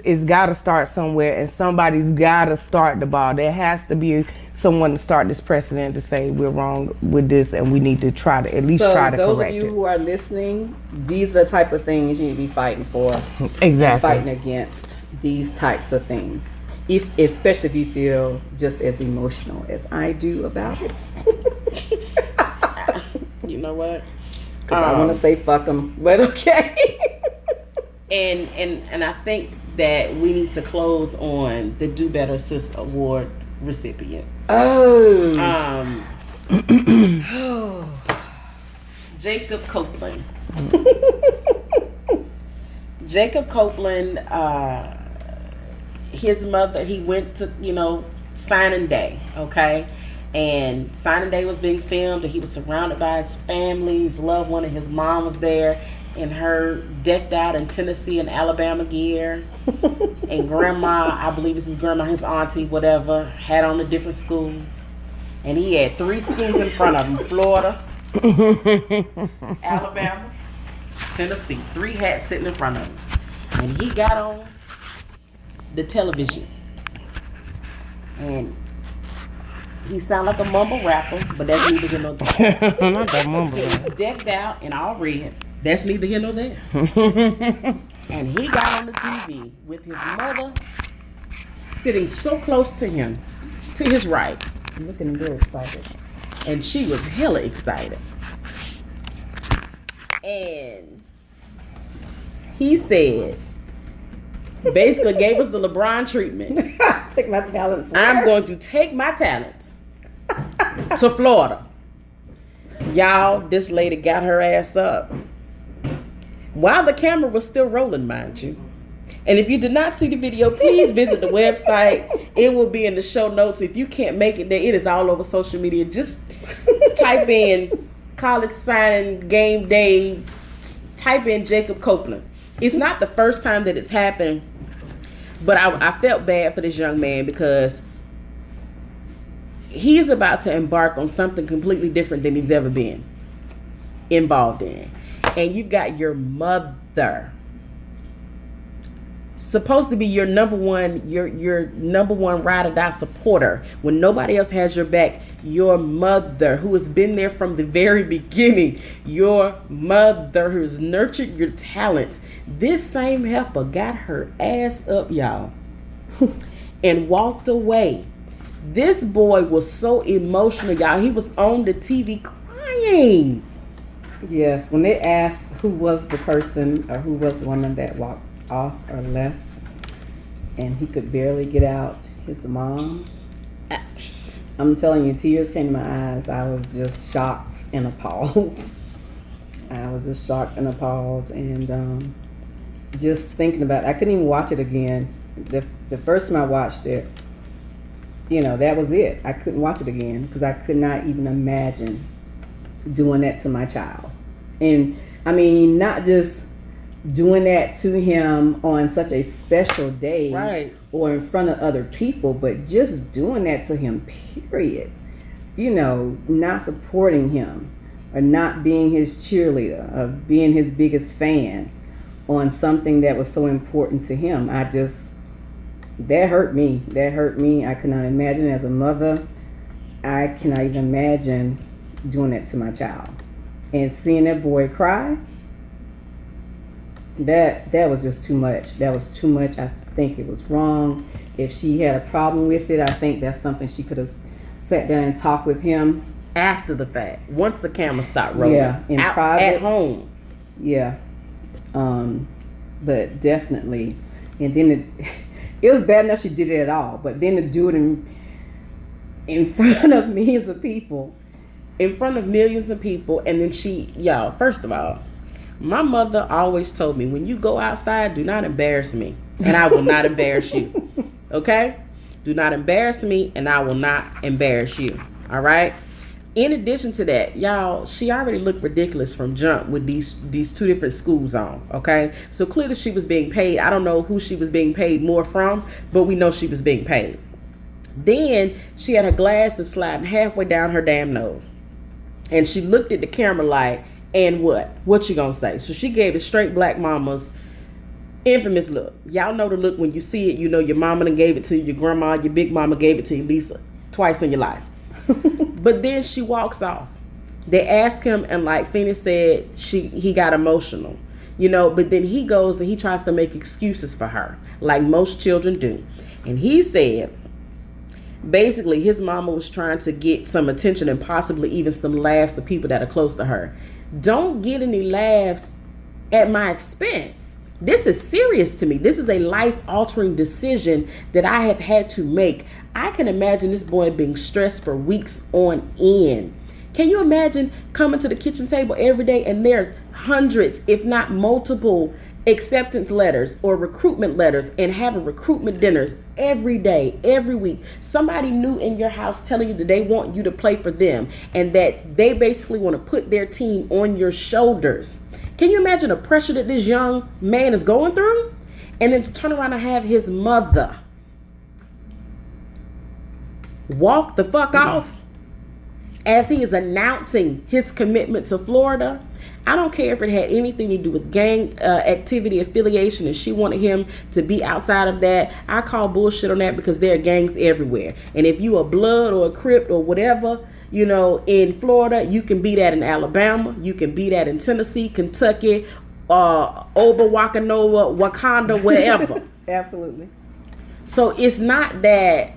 it's got to start somewhere, and somebody's got to start the ball. There has to be someone to start this precedent to say we're wrong with this, and we need to try to correct it. So, those of you who are listening, these are the type of things you need to be fighting for. Exactly. Fighting against these types of things. Especially if you feel just as emotional as I do about it. You know what? I want to say fuck them, but okay. and I think that we need to close on the Do Better Sis Award recipient. Jacob Copeland. Jacob Copeland, his mother, he went to, signing day, okay? And signing day was being filmed, and he was surrounded by his family, his loved one, and his mom was there in her decked out in Tennessee and Alabama gear. And grandma, I believe it's his grandma, his auntie, whatever, had on a different school. And he had 3 schools in front of him: Florida, Alabama, Tennessee. 3 hats sitting in front of him. And he got on the television. And he sound like a mumble rapper, but that's neither here nor there. Not that mumble rapper. He's decked out in all red. That's neither here nor there. And he got on the TV with his mother sitting so close to him, to his right, Looking very excited. and she was hella excited. And he said, basically gave us the LeBron treatment. Take my talents. I'm going to take my talents to Florida. Y'all, this lady got her ass up while the camera was still rolling, mind you. And if you did not see the video, please visit the website. It will be in the show notes. If you can't make it there, it is all over social media. Just type in college signing game day, type in Jacob Copeland. It's not the first time that it's happened, but I felt bad for this young man because he's about to embark on something completely different than he's ever been involved in. And you've got your mother, supposed to be your number one ride or die supporter when nobody else has your back. Your mother, who has been there from the very beginning, your mother who has nurtured your talents. This same heifer got her ass up, y'all, and walked away. This boy was so emotional, y'all. He was on the TV crying. Yes, when they asked who was the person or who was the woman that walked off or left, and he could barely get out his mom. I'm telling you, tears came to my eyes. I was just shocked and appalled. And just thinking about it, I couldn't even watch it again. The first time I watched it, that was it. I couldn't watch it again because I could not even imagine doing that to my child. And I mean, not just doing that to him on such a special day, Right. or in front of other people, but just doing that to him, period. You know, not supporting him, or not being his cheerleader, or being his biggest fan on something that was so important to him. That hurt me. That hurt me. I could not imagine, as a mother, I cannot even imagine doing that to my child. And seeing that boy cry, that was just too much. That was too much. I think it was wrong. If she had a problem with it, I think that's something she could have sat down and talked with him After the fact, once the camera stopped rolling, Yeah, in private. at home. Yeah. But definitely. And then it was bad enough she did it at all, but then to do it in front of millions of people. In front of millions of people, and then y'all, first of all, my mother always told me, when you go outside, do not embarrass me, and I will not embarrass you. Okay? Do not embarrass me, and I will not embarrass you. All right? In addition to that, y'all, she already looked ridiculous from jump with these two different schools on. Okay? So clearly she was being paid. I don't know who she was being paid more from, but we know she was being paid. Then she had her glasses sliding halfway down her damn nose. And she looked at the camera like, and what? What you gonna say? So she gave it straight black mama's infamous look. Y'all know the look when you see it, you know your mama done gave it to you, your grandma, your big mama gave it to you at least twice in your life. But then she walks off. They asked him, and like Phoenix said, he got emotional. You know, but then he goes and he tries to make excuses for her, like most children do. And he said, basically, his mama was trying to get some attention and possibly even some laughs of people that are close to her. Don't get any laughs at my expense. This is serious to me. This is a life-altering decision that I have had to make. I can imagine this boy being stressed for weeks on end. Can you imagine coming to the kitchen table every day and there are hundreds, if not multiple, acceptance letters or recruitment letters, and having recruitment dinners every day, every week? Somebody new in your house telling you that they want you to play for them and that they basically want to put their team on your shoulders. Can you imagine the pressure that this young man is going through? And then to turn around and have his mother walk the fuck off as he is announcing his commitment to Florida. I don't care if it had anything to do with gang activity affiliation and she wanted him to be outside of that. I call bullshit on that, because there are gangs everywhere. And if you a Blood or a Crip or whatever, you know, in Florida, you can be that in Alabama. You can be that in Tennessee, Kentucky, Oba, Wakanova, Wakanda, wherever. Absolutely. So it's not that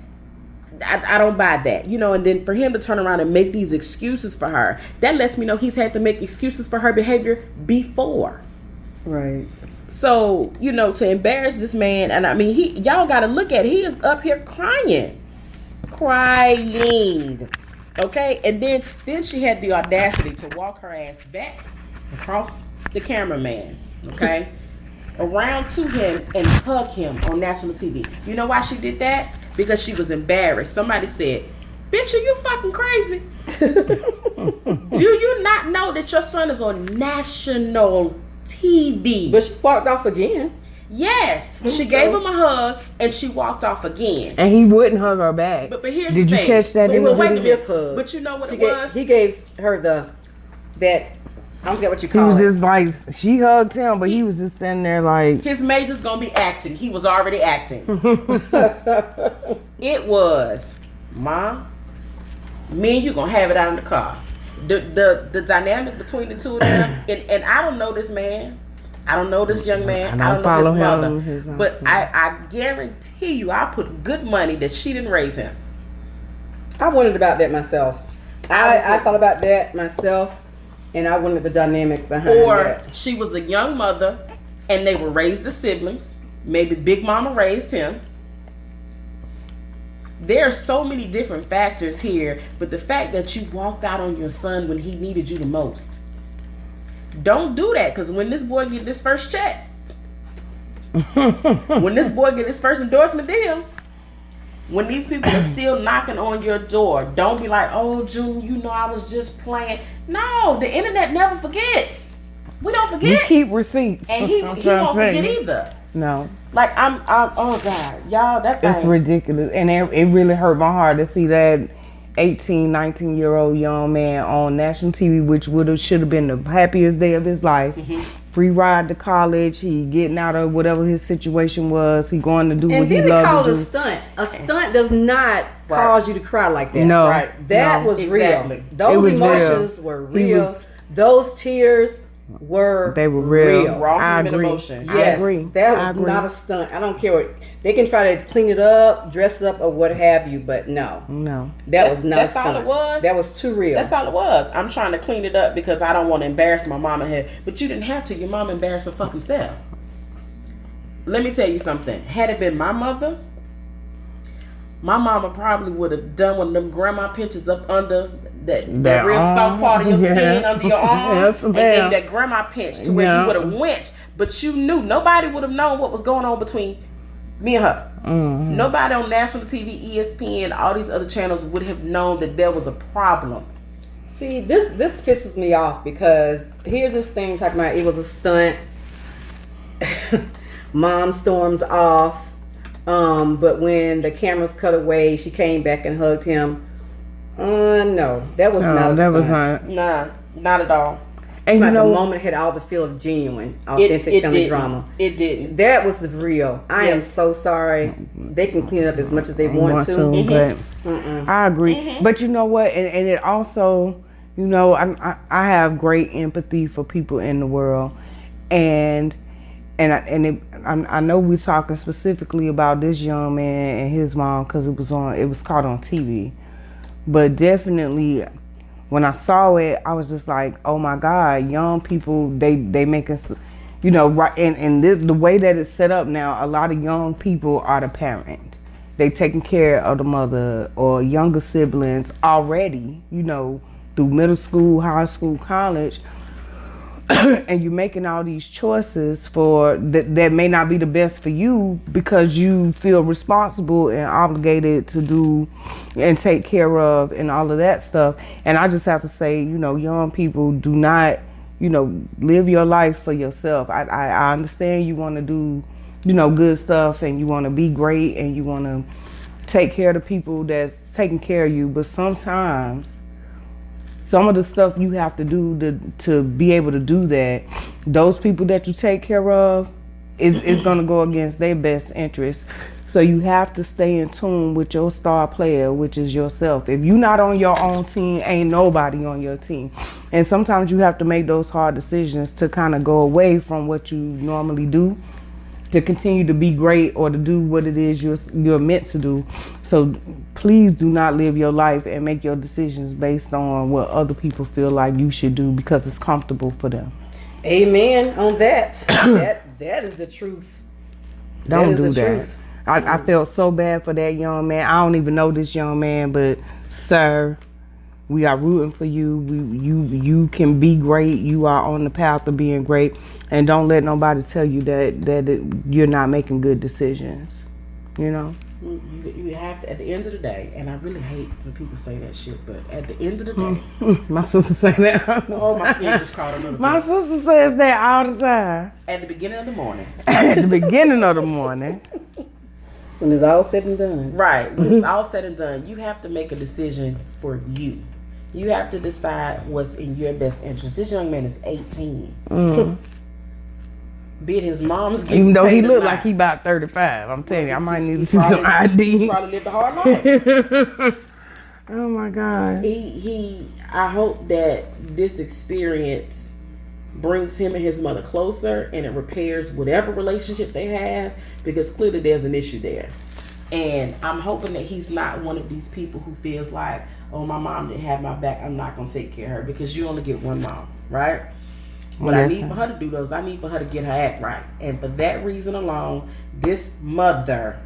I don't buy that, you know. And then for him to turn around and make these excuses for her, that lets me know he's had to make excuses for her behavior before. Right. So, you know, to embarrass this man, and I mean, y'all got to look at it, he is up here crying. Okay, and then she had the audacity to walk her ass back across the cameraman, okay, around to him and hug him on national TV. You know why she did that? Because she was embarrassed. Somebody said, "Bitch, are you fucking crazy? Do you not know that your son is on national TV?" But she walked off again. Yes, she gave him a hug and she walked off again. And he wouldn't hug her back. But here's Did the you thing. catch that? It was wait a a minute. stiff hug. But you know what He gave her that. I don't get what you He call was it. just like, she hugged him, but he was just standing there like. His major's gonna be acting. He was already acting. It was, Mom, me and you gonna have it out in the car. The dynamic between the two of them, and I don't know this man. I don't know this young man. I don't know his mother. But I guarantee you, I put good money that she didn't raise him. I wondered about that myself. I thought about that myself, and I wondered the dynamics behind Or that. she was a young mother, and they were raised as siblings. Maybe Big Mama raised him. There are so many different factors here, but the fact that you walked out on your son when he needed you the most. Don't do that, because when this boy get this first check, when this boy get his first endorsement deal, When these people are still knocking on your door, don't be like, oh, June, you know I was just playing. No, the internet never forgets. We don't forget. You keep receipts. And he won't forget either. No. Like, I'm oh, God. Y'all, that thing. It's ridiculous. And it really hurt my heart to see that 18, 19-year-old young man on national TV, which should have been the happiest day of his life. Free ride to college. He getting out of whatever his situation was. He going to do what he loved to do. And then they call it a stunt. A stunt does not cause you to cry like that. No. Right. That was exactly. real. Those emotions were real. Those tears were real. Raw human emotion. Yes, I agree. That was not a stunt. I don't care what they can try to clean it up, dress it up, or what have you, but no, that was not a stunt. That's all it was. That was too real. That's all it was. I'm trying to clean it up because I don't want to embarrass my mama here. But you didn't have to. Your mama embarrassed her fucking self. Let me tell you something. Had it been my mother, my mama probably would have done one of them grandma pinches up under that real soft part of your skin under your arm and gave that grandma pinch to where you would have winched, but you knew nobody would have known what was going on between me and her. Nobody on national TV, ESPN, all these other channels would have known that there was a problem. See, this pisses me off because here's this thing talking about it was a stunt. Mom storms off, but when the cameras cut away, she came back and hugged him. No, that was not a stunt. Was not. Nah, not at all. And the moment had all the feel of genuine, authentic family drama. It didn't. That was the real. I am so sorry. They can clean it up as much as they want to. But I agree. But you know what? And it also, you know, I have great empathy for people in the world, and I know we're talking specifically about this young man and his mom because it was caught on TV. But definitely, when I saw it, I was just like, oh my God, young people, they make us, you know, right. And the way that it's set up now, a lot of young people are the parent. They taking care of the mother or younger siblings already, you know, through middle school, high school, college. And you're making all these choices for that may not be the best for you because you feel responsible and obligated to do and take care of and all of that stuff. And I just have to say, you know, young people, do not, you know, live your life for yourself. I understand you want to do, you know, good stuff and you want to be great and you want to take care of the people that's taking care of you, but sometimes some of the stuff you have to do to be able to do that, those people that you take care of is going to go against their best interests. So you have to stay in tune with your star player, which is yourself. If you're not on your own team, ain't nobody on your team. And sometimes you have to make those hard decisions to kind of go away from what you normally do to continue to be great or to do what it is you're meant to do. So please do not live your life and make your decisions based on what other people feel like you should do because it's comfortable for them. Amen on that. that is the truth. Don't do that. I felt so bad for that young man. I don't even know this young man, but sir, we are rooting for you. You can be great. You are on the path of being great, and don't let nobody tell you that you're not making good decisions. You know. You have to. At the end of the day, and I really hate when people say that shit, but at the end of the day, my sister say that. Oh, my skin just crawled a little bit. My sister says that all the time. At the beginning of the morning. At the beginning of the morning. When it's all said and done. Right. When it's all said and done, you have to make a decision for you. You have to decide what's in your best interest. This young man is 18. Be it his mom's getting even though he looked not. like he about 35. I'm telling you, I might need to see some ID. He probably lived a hard life. Oh my God. I hope that this experience brings him and his mother closer and it repairs whatever relationship they have, because clearly there's an issue there. And I'm hoping that he's not one of these people who feels like, oh, my mom didn't have my back, I'm not going to take care of her, because you only get one mom, right? What I need for her to do those, I need for her to get her act right. And for that reason alone, this mother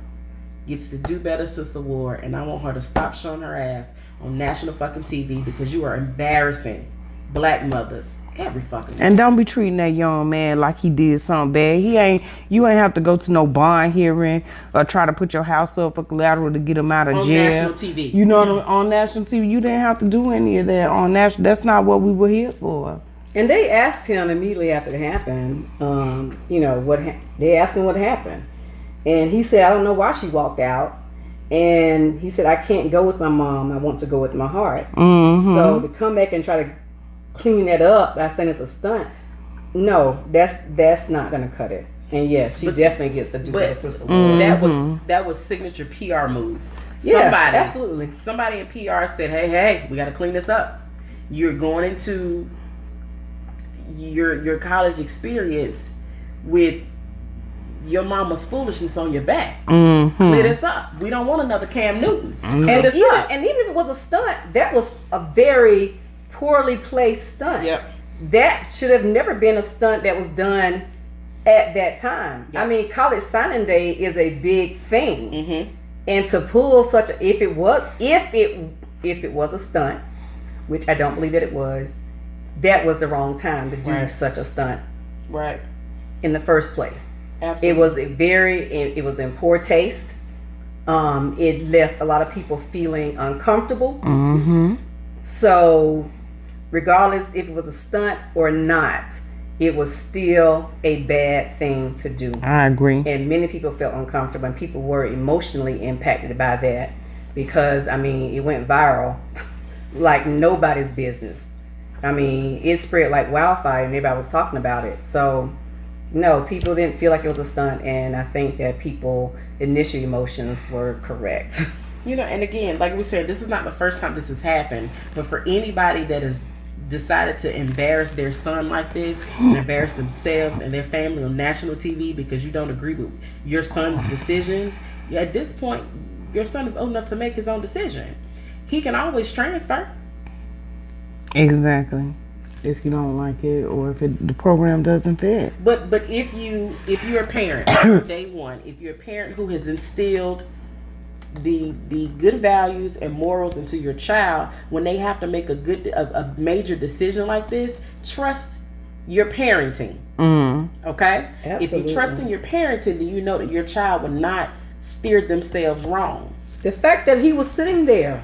gets the Do Better Sis Award, and I want her to stop showing her ass on national fucking TV, because you are embarrassing black mothers Every fucking day. And don't be treating that young man like he did something bad. You ain't have to go to no bond hearing or try to put your house up for collateral to get him out of On jail. national TV. You know what I mean? On national TV. You didn't have to do any of that on national. That's not what we were here for. And they asked him immediately after it happened, they asked him what happened. And he said, I don't know why she walked out. And he said, I can't go with my mom. I want to go with my heart. Mm-hmm. So to come back and try to clean that up by saying it's a stunt, no, that's not going to cut it. And yes, she definitely gets the Do Better Sister award. That was signature PR move. Yeah, absolutely. Somebody in PR said, hey, we got to clean this up. You're going into your college experience with your mama's foolishness on your back. Mm-hmm. Clear this up. We don't want another Cam Newton. And even if it was a stunt, that was a very poorly placed stunt. Yep. That should have never been a stunt that was done at that time. Yep. I mean, college signing day is a big thing. Mm-hmm. And to pull such a, if it was a stunt, which I don't believe that it was, that was the wrong time to do such a stunt. Right. In the first place. Absolutely. It was in poor taste. It left a lot of people feeling uncomfortable. Mm-hmm. So regardless if it was a stunt or not, it was still a bad thing to do. I agree. And many people felt uncomfortable, and people were emotionally impacted by that because, I mean, it went viral like nobody's business. I mean, it spread like wildfire and everybody was talking about it. So, no, people didn't feel like it was a stunt, and I think that people' initial emotions were correct. And again, like we said, this is not the first time this has happened, but for anybody that has decided to embarrass their son like this and embarrass themselves and their family on national TV because you don't agree with your son's decisions, at this point, your son is old enough to make his own decision. He can always transfer. Exactly. If you don't like it or if the program doesn't fit. But if you're a parent from day one, if you're a parent who has instilled the good values and morals into your child, when they have to make a major decision like this, trust your parenting. Mm-hmm. Okay? Absolutely. If you trust in your parenting, then you know that your child will not steer themselves wrong. The fact that he was sitting there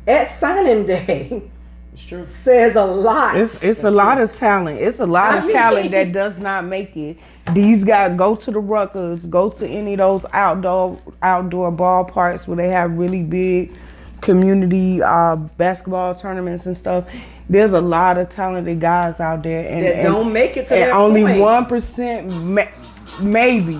at signing day It's true. says a lot. It's a lot of talent. It's a lot of talent that does not make it. These guys go to the Ruckers, go to any of those outdoor ballparks where they have really big community basketball tournaments and stuff. There's a lot of talented guys out there, that don't make it to and that only point. 1% maybe.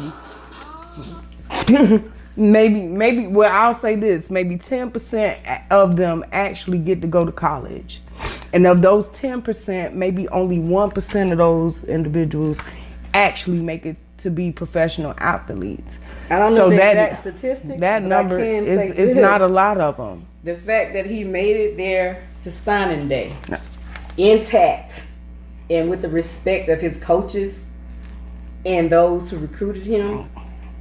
maybe well, I'll say this, maybe 10% of them actually get to go to college, and of those 10%, maybe only 1% of those individuals actually make it to be professional athletes. I don't know the exact statistics. That number is not a lot of them. The fact that he made it there to signing day intact and with the respect of his coaches and those who recruited him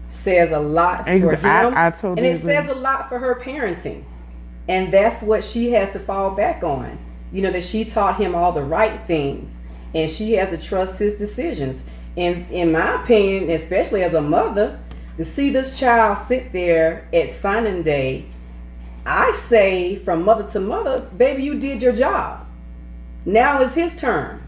says a lot for him. I totally and it agree. says a lot for her parenting. And that's what she has to fall back on. That she taught him all the right things, and she has to trust his decisions. And in my opinion, especially as a mother, to see this child sit there at signing day, I say from mother to mother, baby, you did your job. Now it's his turn.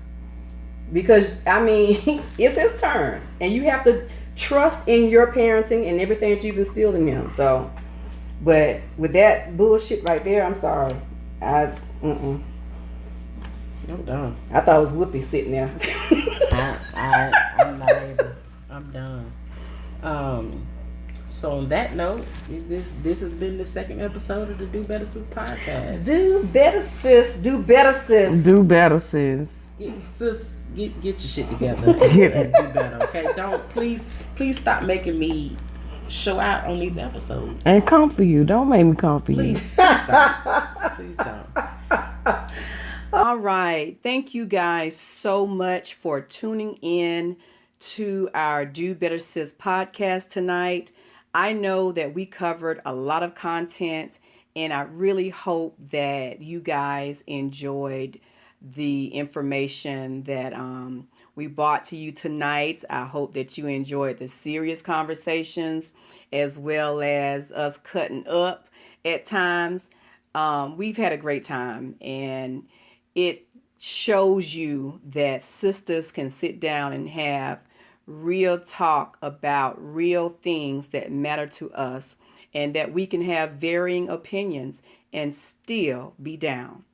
Because, it's his turn. And you have to trust in your parenting and everything that you've instilled in him. So, but with that bullshit right there, I'm sorry. I'm done. I thought it was Whoopi sitting there. I'm not able. I'm done. So on that note, this has been the second episode of the Do Better Sis podcast. Do better, sis. Do better, sis. Do better, sis. Get your shit together and do better. Okay, don't please stop making me show out on these episodes. And come for you. Don't make me come for you. Please stop. Please don't. All right. Thank you guys so much for tuning in to our Do Better Sis podcast tonight. I know that we covered a lot of content, and I really hope that you guys enjoyed the information that we brought to you tonight. I hope that you enjoyed the serious conversations as well as us cutting up at times. We've had a great time, and it shows you that sisters can sit down and have real talk about real things that matter to us, and that we can have varying opinions and still be down.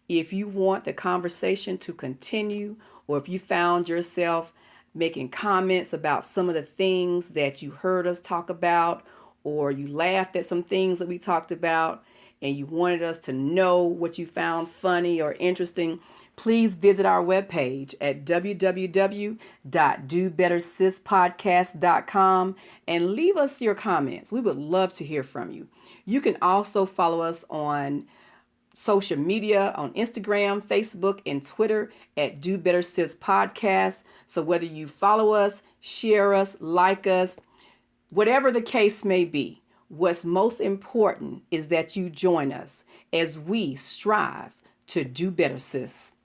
If you want the conversation to continue, or if you found yourself making comments about some of the things that you heard us talk about, or you laughed at some things that we talked about, and you wanted us to know what you found funny or interesting, please visit our webpage at www.dobettersispodcast.com and leave us your comments. We would love to hear from you. You can also follow us on social media on Instagram, Facebook, and Twitter at Do Better Sis Podcast. So whether you follow us, share us, like us, whatever the case may be, what's most important is that you join us as we strive to do better, sis.